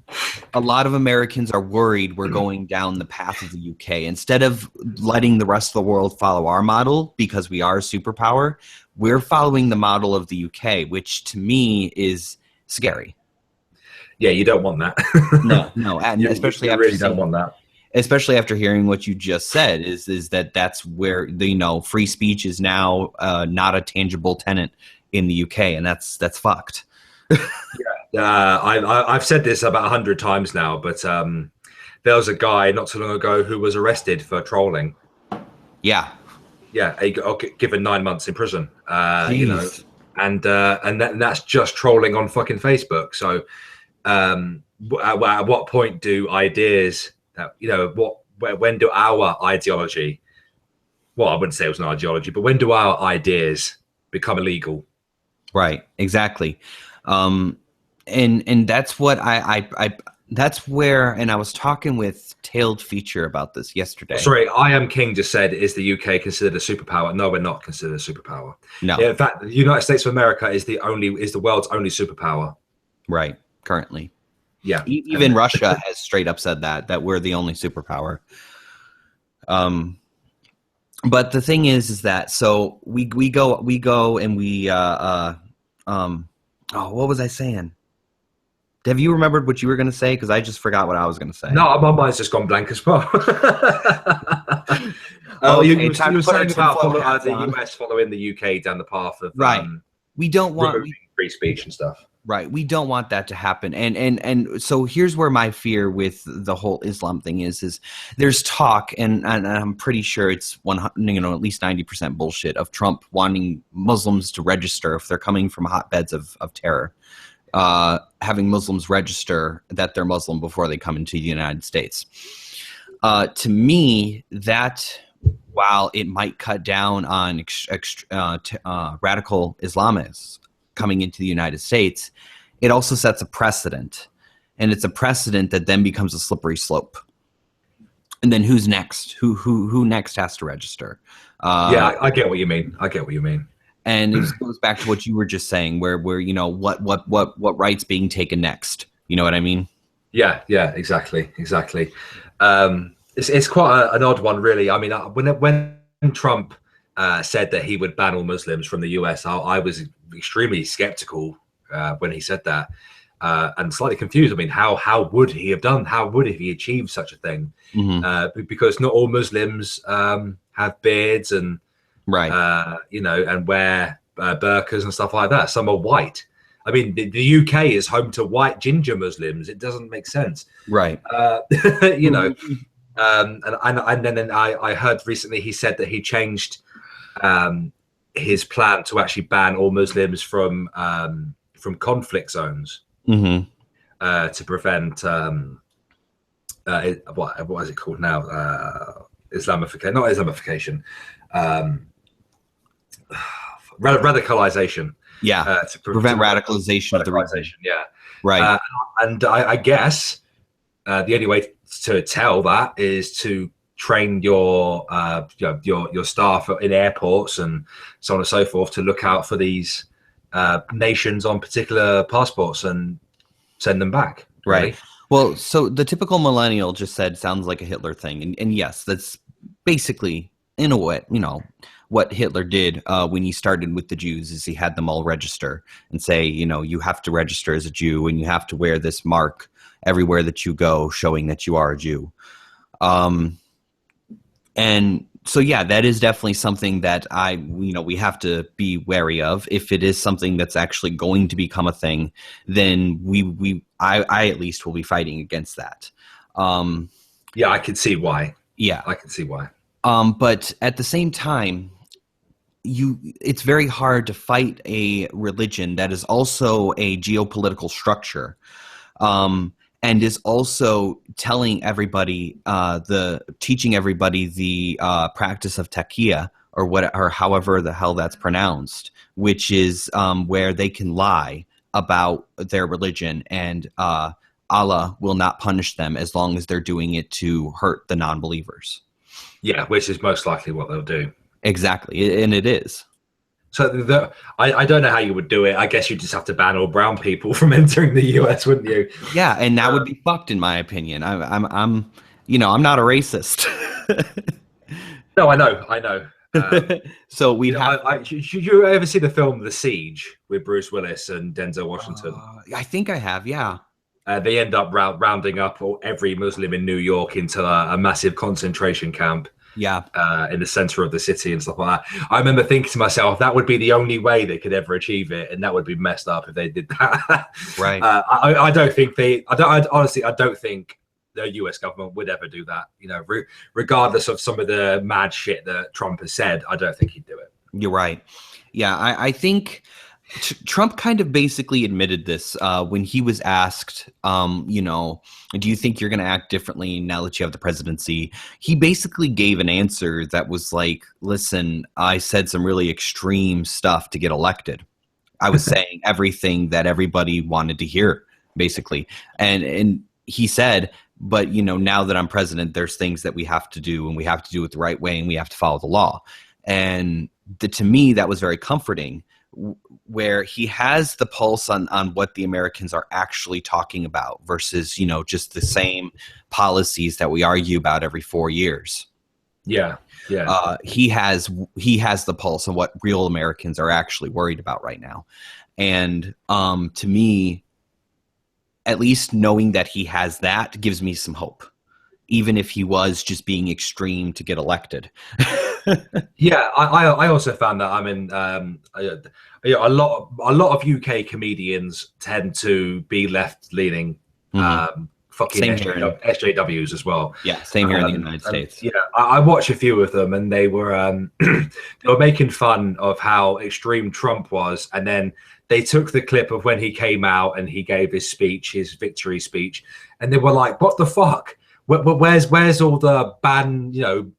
A lot of Americans are worried we're going down the path of the UK. Instead of letting the rest of the world follow our model because we are a superpower, we're following the model of the UK, which to me is scary. Yeah, you don't want that. No, and especially you after really don't want that. Especially after hearing what you just said, is that's where free speech is now not a tangible tenet in the UK, and that's fucked. I've said this about 100 times now, but there was a guy not too long ago who was arrested for trolling. Yeah, he got given 9 months in prison. And that's just trolling on fucking Facebook. So, at what point do ideas that when do our ideology? Well, I wouldn't say it was an ideology, but when do our ideas become illegal? Right, exactly. And that's what that's where, and I was talking with Tailed Feature about this yesterday. Sorry, I Am King just said, is the UK considered a superpower? No, we're not considered a superpower. No. Yeah, in fact, the United States of America is the world's only superpower. Right, currently. Yeah. Even Russia has straight up said that we're the only superpower. But the thing is that, so we go and we what was I saying? Have you remembered what you were going to say? Because I just forgot what I was going to say. No, my mind's just gone blank as well. You were saying about the US following the UK down the path of we don't want free speech and stuff. Right. We don't want that to happen. And so here's where my fear with the whole Islam thing is there's talk, and I'm pretty sure it's at least 90% bullshit, of Trump wanting Muslims to register if they're coming from hotbeds of terror, having Muslims register that they're Muslim before they come into the United States. To me, that, while it might cut down on radical Islamists coming into the United States, it also sets a precedent, and it's a precedent that then becomes a slippery slope. And then who's next? Who next has to register? I get what you mean. And it goes back to what you were just saying, where what rights being taken next. You know what I mean? Yeah, exactly. It's quite an odd one, really. I mean, when Trump said that he would ban all Muslims from the US, I was extremely skeptical when he said that, and slightly confused. I mean, how would he have done? How would he achieve such a thing? Mm-hmm. Because not all Muslims have beards and and wear burqas and stuff like that. Some are white. I mean, the UK is home to white ginger Muslims. It doesn't make sense, right? And then I heard recently he said that he changed his plan to actually ban all Muslims from conflict zones, to prevent what is it called now? Islamification, not Islamification, radicalization. Yeah, to prevent radicalization of the region. Yeah, right. And I guess the only way to tell that is to train your staff in airports and so on and so forth to look out for these nations on particular passports and send them back. Really. Right. Well, so the typical millennial just said sounds like a Hitler thing, and yes, that's basically in a way, what Hitler did when he started with the Jews is he had them all register and say, you have to register as a Jew and you have to wear this mark everywhere that you go, showing that you are a Jew. And So yeah, that is definitely something that we have to be wary of. If it is something that's actually going to become a thing, then I at least will be fighting against that. Yeah, I can see why. Yeah, I can see why. but at the same time, it's very hard to fight a religion that is also a geopolitical structure, and is also telling everybody, teaching everybody the practice of taqiyya, or however the hell that's pronounced, which is where they can lie about their religion, and Allah will not punish them as long as they're doing it to hurt the non-believers. Yeah, which is most likely what they'll do. Exactly, and it is. So I don't know how you would do it. I guess you just have to ban all brown people from entering the US, wouldn't you? Yeah, and that would be fucked, in my opinion. I'm not a racist. No, I know. So we have. Should you ever see the film The Siege with Bruce Willis and Denzel Washington? I think I have. Yeah. They end up rounding up every Muslim in New York into a massive concentration camp. Yeah. In the center of the city and stuff like that. I remember thinking to myself, that would be the only way they could ever achieve it, and that would be messed up if they did that. Right. I don't think honestly, I don't think the US government would ever do that. Regardless of some of the mad shit that Trump has said, I don't think he'd do it. You're right. Yeah, I think Trump kind of basically admitted this when he was asked, do you think you're going to act differently now that you have the presidency? He basically gave an answer that was like, listen, I said some really extreme stuff to get elected. I was saying everything that everybody wanted to hear, basically. And he said, but, now that I'm president, there's things that we have to do, and we have to do it the right way, and we have to follow the law. And to me, that was very comforting, where he has the pulse on what the Americans are actually talking about versus, just the same policies that we argue about every 4 years. Yeah. He has the pulse on what real Americans are actually worried about right now. And to me, at least knowing that he has that gives me some hope, even if he was just being extreme to get elected. Yeah, I also found that. I mean, a lot of UK comedians tend to be left leaning. Fucking SJWs as well. Yeah, same here in the United States. Yeah, I watched a few of them, and they were making fun of how extreme Trump was, and then they took the clip of when he came out and he gave his speech, his victory speech, and they were like, "What the fuck? Where's all the ban,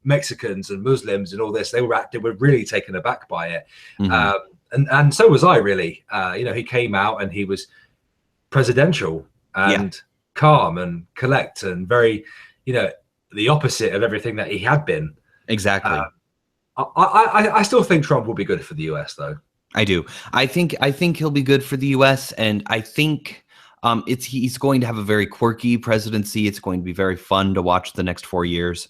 Mexicans and Muslims and all this?" They were really taken aback by it, and so was I. Really, he came out and he was presidential and calm and collect and very, the opposite of everything that he had been. Exactly. I still think Trump will be good for the US, though. I do. I think he'll be good for the US, and I think he's going to have a very quirky presidency. It's going to be very fun to watch the next 4 years.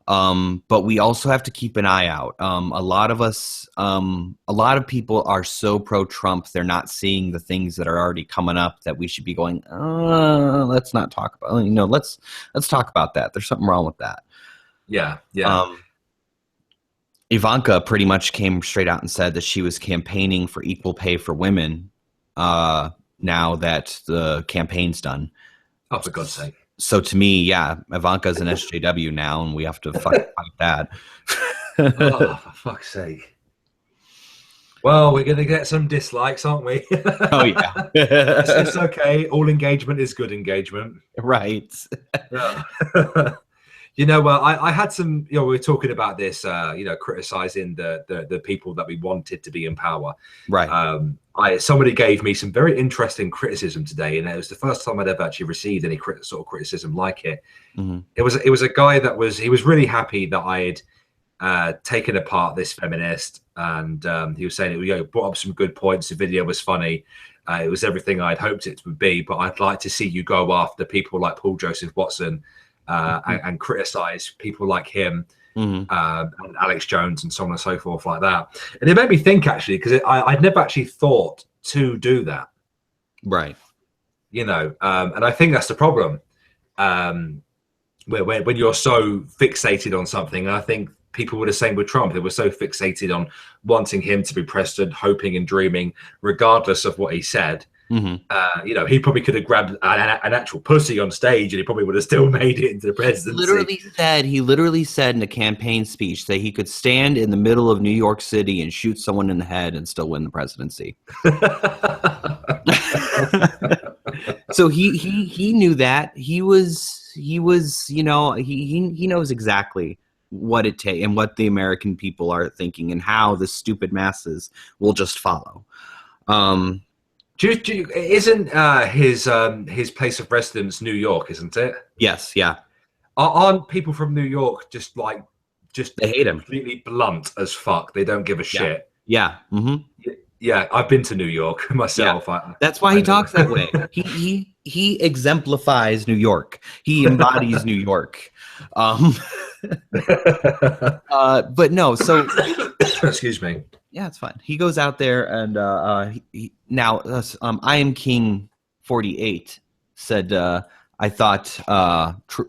But we also have to keep an eye out. A lot of people are so pro-Trump, they're not seeing the things that are already coming up that we should be going, let's not talk about. Let's talk about that. There's something wrong with that. Yeah. Ivanka pretty much came straight out and said that she was campaigning for equal pay for women now that the campaign's done. Oh, for God's sake. So to me, Ivanka's an SJW now, and we have to fucking fight that. Oh, for fuck's sake. Well, we're going to get some dislikes, aren't we? Oh, yeah. It's okay. All engagement is good engagement. Right. Yeah. I had some, we were talking about this, criticizing the people that we wanted to be in power. Right. Somebody gave me some very interesting criticism today, and it was the first time I'd ever actually received any sort of criticism like it. Mm-hmm. It was a guy he was really happy that I had taken apart this feminist, and he was saying it brought up some good points. The video was funny. It was everything I'd hoped it would be, but I'd like to see you go after people like Paul Joseph Watson and criticize people like him, and Alex Jones and so on and so forth like that. And it made me think, actually, because I'd never actually thought to do that. Right. And I think that's the problem. When you're so fixated on something, and I think people were the same with Trump. They were so fixated on wanting him to be president, hoping and dreaming, regardless of what he said. You know, he probably could have grabbed an actual pussy on stage and he probably would have still made it into the presidency. He literally said in a campaign speech that he could stand in the middle of New York City and shoot someone in the head and still win the presidency. So he knew that. He was, you know, he knows exactly what it takes and what the American people are thinking and how the stupid masses will just follow. Isn't his place of residence New York, isn't it? Yes, yeah. Aren't people from New York just they hate him, completely blunt as fuck? They don't give a shit. Yeah. Yeah, I've been to New York myself. Yeah. That's why he talks that way. He exemplifies New York. He embodies New York. But no, so excuse me. Yeah, it's fine. He goes out there and now I Am King 48 said I thought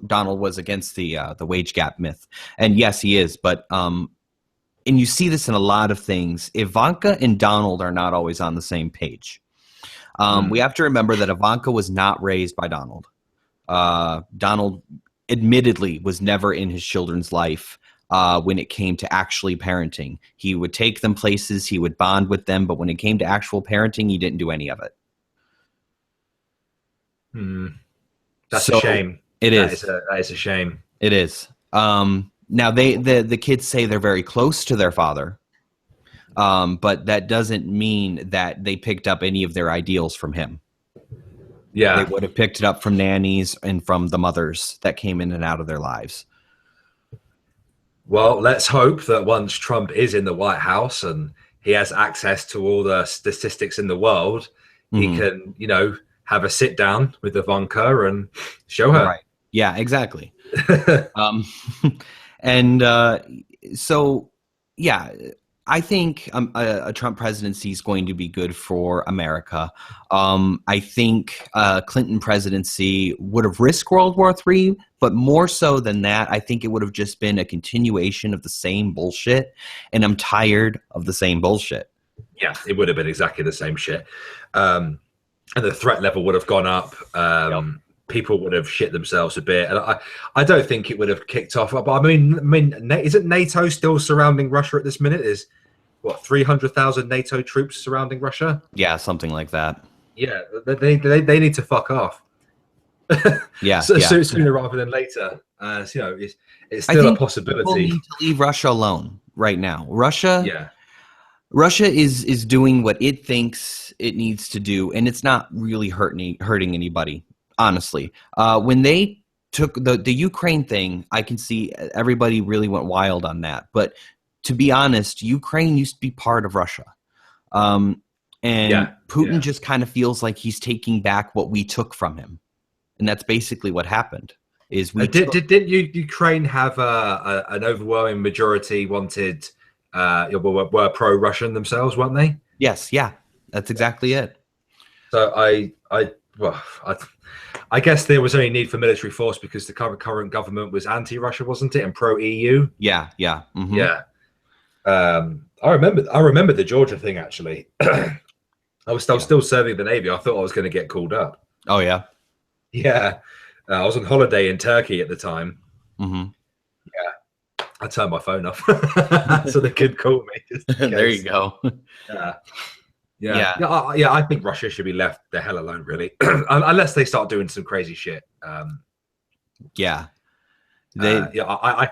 Donald was against the wage gap myth, and yes, he is. But and you see this in a lot of things. Ivanka and Donald are not always on the same page. We have to remember that Ivanka was not raised by Donald. Donald admittedly was never in his children's life when it came to actually parenting. He would take them places, he would bond with them, but when it came to actual parenting, he didn't do any of it. That's a shame. It is. That is a shame. It is. Now the kids say they're very close to their father, but that doesn't mean that they picked up any of their ideals from him. Yeah, they would have picked it up from nannies and from the mothers that came in and out of their lives. Well, let's hope that once Trump is in the White House and he has access to all the statistics in the world, he can, you know, have a sit down with Ivanka and show her. Right. Yeah, exactly. So, yeah, I think a Trump presidency is going to be good for America. I think Clinton presidency would have risked World War III, but more so than that, I think it would have just been a continuation of the same bullshit, and I'm tired of the same bullshit. Yeah, it would have been exactly the same shit. And the threat level would have gone up. People would have shit themselves a bit. And I don't think it would have kicked off. But I mean, isn't NATO still surrounding Russia at this minute? Is what 300,000 NATO troops surrounding Russia? Yeah, something like that. Yeah, they need to fuck off. Yeah, sooner rather than later. So, you know, it's still a possibility. People need to leave Russia alone right now. Russia is doing what it thinks it needs to do, and it's not really hurting anybody. Honestly, when they took the Ukraine thing, I can see everybody really went wild on that. But to be honest, Ukraine used to be part of Russia. And Putin just kind of feels like he's taking back what we took from him. And that's basically what happened. Is didn't Ukraine have an overwhelming majority wanted were pro-Russian themselves, weren't they? Yes, yeah. That's exactly it. So I guess there was only need for military force because the current government was anti-Russia, wasn't it, and pro-EU? Yeah. Yeah. I remember the Georgia thing actually. I was still serving the Navy. I thought I was going to get called up. Oh yeah. Yeah. I was on holiday in Turkey at the time. Yeah. I turned my phone off so they could call me. There you go. Yeah. I think Russia should be left the hell alone, really, unless they start doing some crazy shit. I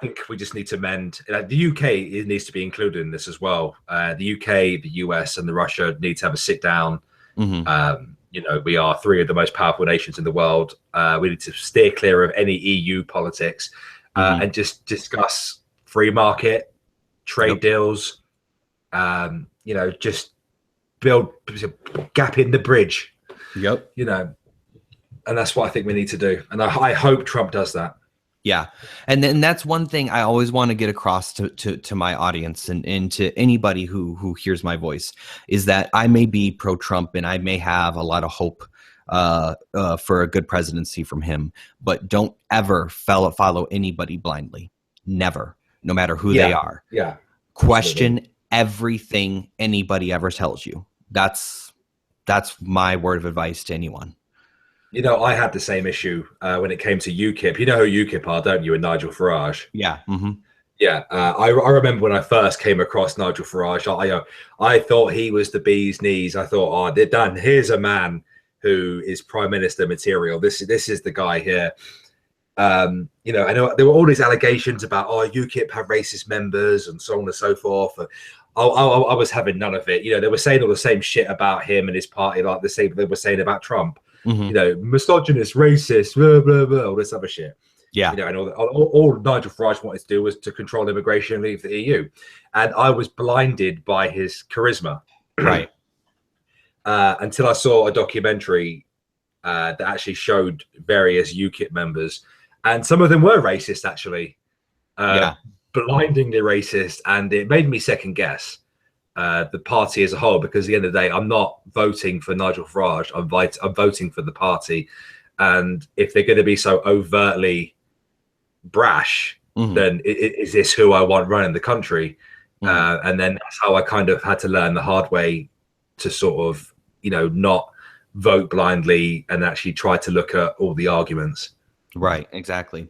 think we just need to mend. The UK needs to be included in this as well. The UK, the US, and the Russia need to have a sit down. You know, we are three of the most powerful nations in the world. We need to steer clear of any EU politics and just discuss free market trade deals. You know, just build a gap in the bridge. You know, and that's what I think we need to do. And I hope Trump does that. Yeah. And then that's one thing I always want to get across to my audience and to anybody who hears my voice is that I may be pro-Trump and I may have a lot of hope for a good presidency from him, but don't ever follow anybody blindly. Never. no matter who they are. Yeah. Question everything anybody ever tells you. That's my word of advice to anyone. You know, I had the same issue when it came to UKIP. You know who UKIP are, don't you? And Nigel Farage. Yeah. Mm-hmm. Yeah, I remember when I first came across Nigel Farage, I thought he was the bee's knees. I thought, oh, they're done. Here's a man who is prime minister material. This is the guy here. You know, I know there were all these allegations about, oh, UKIP have racist members and so on and so forth. I was having none of it. You know, they were saying all the same shit about him and his party, like the same they were saying about Trump. Mm-hmm. You know, misogynist, racist, blah blah blah, all this other shit. Yeah. You know, and all Nigel Farage wanted to do was to control immigration and leave the EU. And I was blinded by his charisma. Right. Until I saw a documentary that actually showed various UKIP members. And some of them were racist, actually. Blindingly racist. And it made me second guess the party as a whole, because at the end of the day, I'm not voting for Nigel Farage. I'm voting for the party. And if they're going to be so overtly brash, then is this who I want running the country? And then that's how I kind of had to learn the hard way to sort of, you know, not vote blindly and actually try to look at all the arguments. Right, exactly.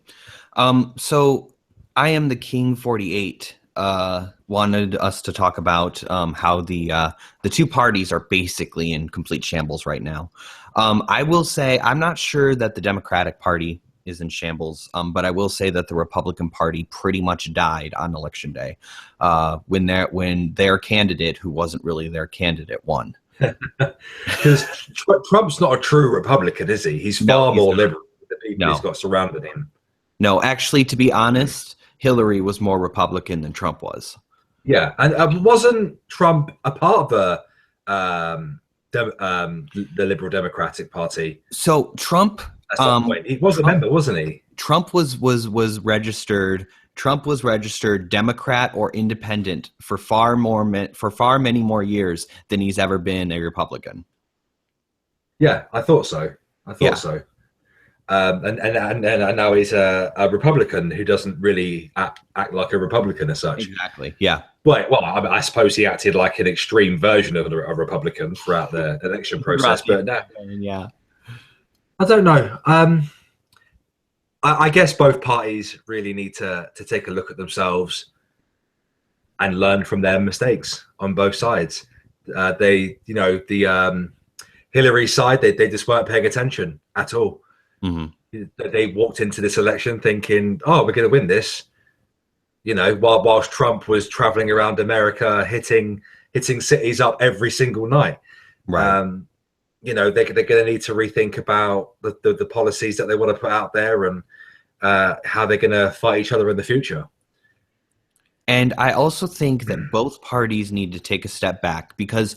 So I am the King 48 wanted us to talk about how the two parties are basically in complete shambles right now. I will say I'm not sure that the Democratic Party is in shambles, but I will say that the Republican Party pretty much died on Election Day when their candidate, who wasn't really their candidate, won. Because Trump's not a true Republican, is he? He's far more liberal than the people he's got surrounded him. No, actually, to be honest, Hillary was more Republican than Trump was. Yeah, and wasn't Trump a part of the Liberal Democratic Party? So Trump, at some point, he was a member, wasn't he? Trump was registered. Trump was registered Democrat or Independent for far many more years than he's ever been a Republican. Yeah, I thought so. So. And now he's a Republican who doesn't really act like a Republican as such. Exactly. Yeah. Well, I suppose he acted like an extreme version of a Republican throughout the election process. But yeah, I don't know. I guess both parties really need to take a look at themselves and learn from their mistakes on both sides. The Hillary side, they just weren't paying attention at all. Mm-hmm. They walked into this election thinking, "Oh, we're going to win this." You know, whilst Trump was traveling around America, hitting cities up every single night. Right. You know, they're going to need to rethink about the policies that they want to put out there and how they're going to fight each other in the future. And I also think that both parties need to take a step back, because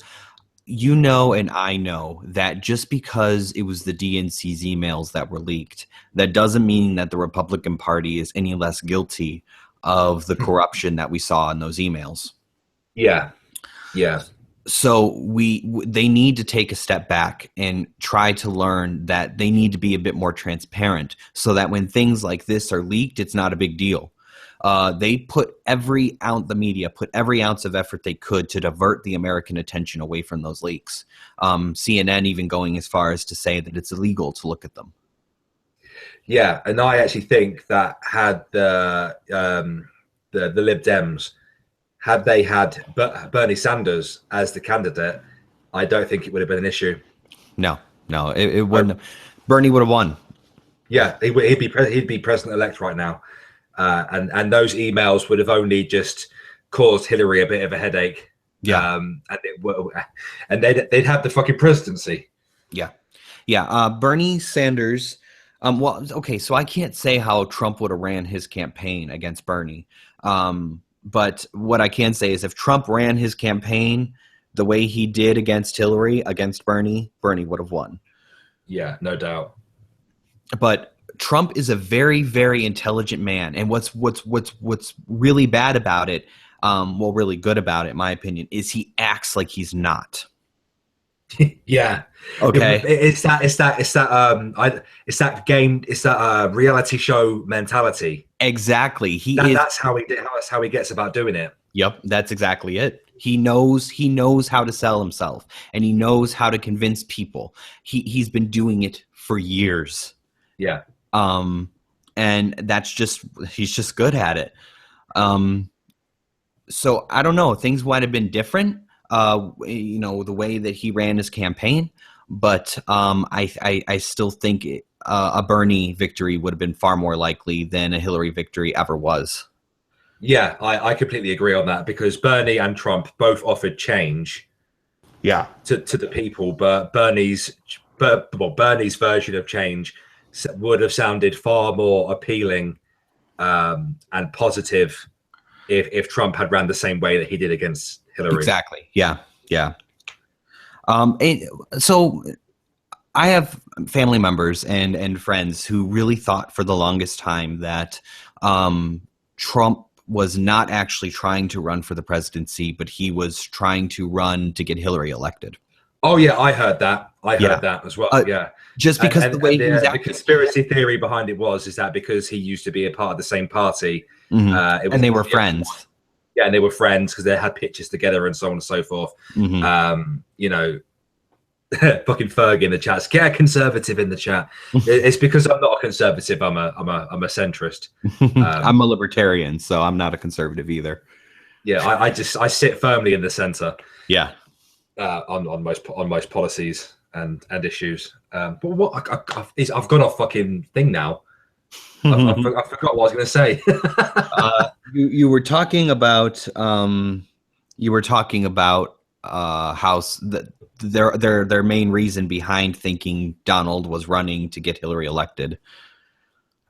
you know and I know that just because it was the DNC's emails that were leaked, that doesn't mean that the Republican Party is any less guilty of the corruption that we saw in those emails. Yeah. So they need to take a step back and try to learn that they need to be a bit more transparent, so that when things like this are leaked, it's not a big deal. The media put every ounce of effort they could to divert the American attention away from those leaks. CNN even going as far as to say that it's illegal to look at them. Yeah, and I actually think that had the Lib Dems, had they had Bernie Sanders as the candidate, I don't think it would have been an issue. No, it wouldn't. Bernie would have won. Yeah, he'd be president-elect right now. And those emails would have only just caused Hillary a bit of a headache. Yeah. And they'd have the fucking presidency. Yeah. Bernie Sanders. Well, okay, so I can't say how Trump would have ran his campaign against Bernie. But what I can say is if Trump ran his campaign the way he did against Hillary, against Bernie would have won. Yeah, no doubt. But Trump is a very, very intelligent man, and what's really bad about it, really good about it, in my opinion, is he acts like he's not. Yeah. Okay. It's that reality show mentality. Exactly. That's how he did. That's how he gets about doing it. Yep, that's exactly it. He knows how to sell himself, and he knows how to convince people. He's been doing it for years. Yeah. And he's just good at it. So I don't know, things might have been different, the way that he ran his campaign, but I still think a Bernie victory would have been far more likely than a Hillary victory ever was. Yeah, I completely agree on that, because Bernie and Trump both offered change Yeah. to the people, but Bernie's version of change would have sounded far more appealing and positive if Trump had ran the same way that he did against Hillary. Exactly. Yeah. Yeah. So I have family members and friends who really thought for the longest time that Trump was not actually trying to run for the presidency, but he was trying to run to get Hillary elected. Oh yeah, I heard that. I heard that as well. Yeah, just because and the way he was the acting. conspiracy theory behind it is that because he used to be a part of the same party, and they were friends. Yeah, and they were friends because they had pictures together and so on and so forth. Fucking Ferg in the chat. Get a conservative in the chat. It's because I'm not a conservative. I'm a centrist. I'm a libertarian, so I'm not a conservative either. Yeah, I sit firmly in the center. Yeah, on most policies and issues. But what I've got a fucking thing now. I forgot what I was going to say. you were talking about how their main reason behind thinking Donald was running to get Hillary elected.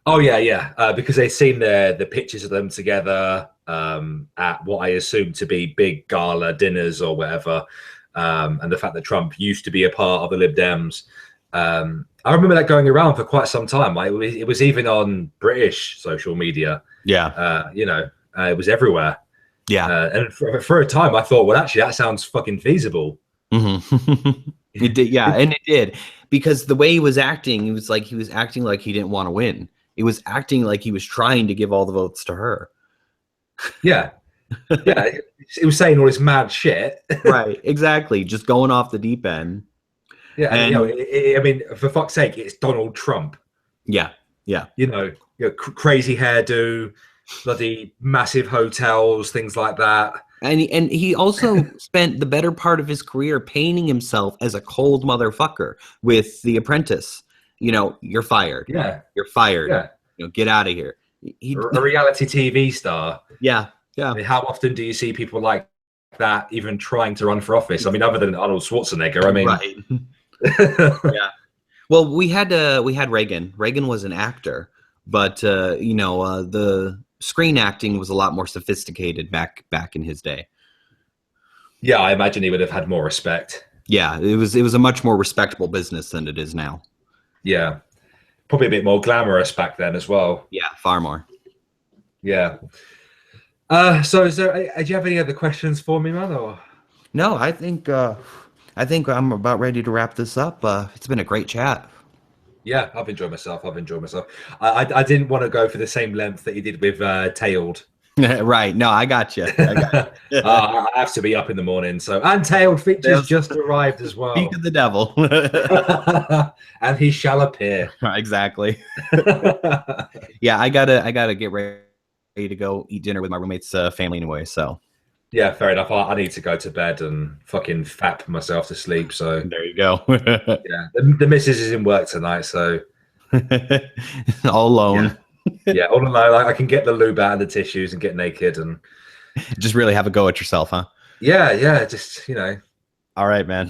Oh yeah, because they've seen the pictures of them together at what I assume to be big gala dinners or whatever, and the fact that Trump used to be a part of the Lib Dems. I remember that going around for quite some time. It was even on British social media. Yeah, it was everywhere. Yeah, and for a time, I thought, well, actually, that sounds fucking feasible. It did, yeah, and it did, because the way he was acting, he was acting like he didn't want to win. He was acting like he was trying to give all the votes to her. Yeah, yeah, he was saying all this mad shit. Right, exactly, just going off the deep end. Yeah, and I mean, for fuck's sake, it's Donald Trump. Yeah, yeah. Crazy hairdo, bloody massive hotels, things like that. And he also spent the better part of his career painting himself as a cold motherfucker with The Apprentice. You're fired. Yeah, you're fired. Yeah, get out of here. A reality TV star. Yeah, yeah. I mean, how often do you see people like that even trying to run for office? I mean, other than Arnold Schwarzenegger. I mean, right. Yeah. Well, we had Reagan. Reagan was an actor, but the screen acting was a lot more sophisticated back in his day. Yeah, I imagine he would have had more respect. Yeah, it was a much more respectable business than it is now. Yeah, probably a bit more glamorous back then as well. Yeah, far more. Yeah. So do you have any other questions for me, man? Or no? I think I'm about ready to wrap this up. It's been a great chat. Yeah, I've enjoyed myself. I didn't want to go for the same length that you did with Tailed. Right. No, I got you. I have to be up in the morning. So, and Tailed features just arrived as well. Speak of the devil. And he shall appear. Exactly. Yeah, I gotta get ready to go eat dinner with my roommate's family anyway. So. Yeah, fair enough. I need to go to bed and fucking fap myself to sleep. So there you go. Yeah, the missus is in work tonight, so all alone. Yeah, all alone. I can get the lube out and the tissues and get naked and just really have a go at yourself, huh? Yeah. Just All right, man.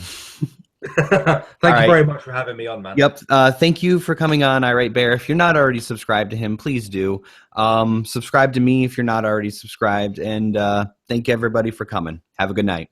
Thank you very much for having me on, man. Yep. Thank you for coming on, Irate Bear. If you're not already subscribed to him, please do. Subscribe to me if you're not already subscribed. And thank everybody for coming. Have a good night.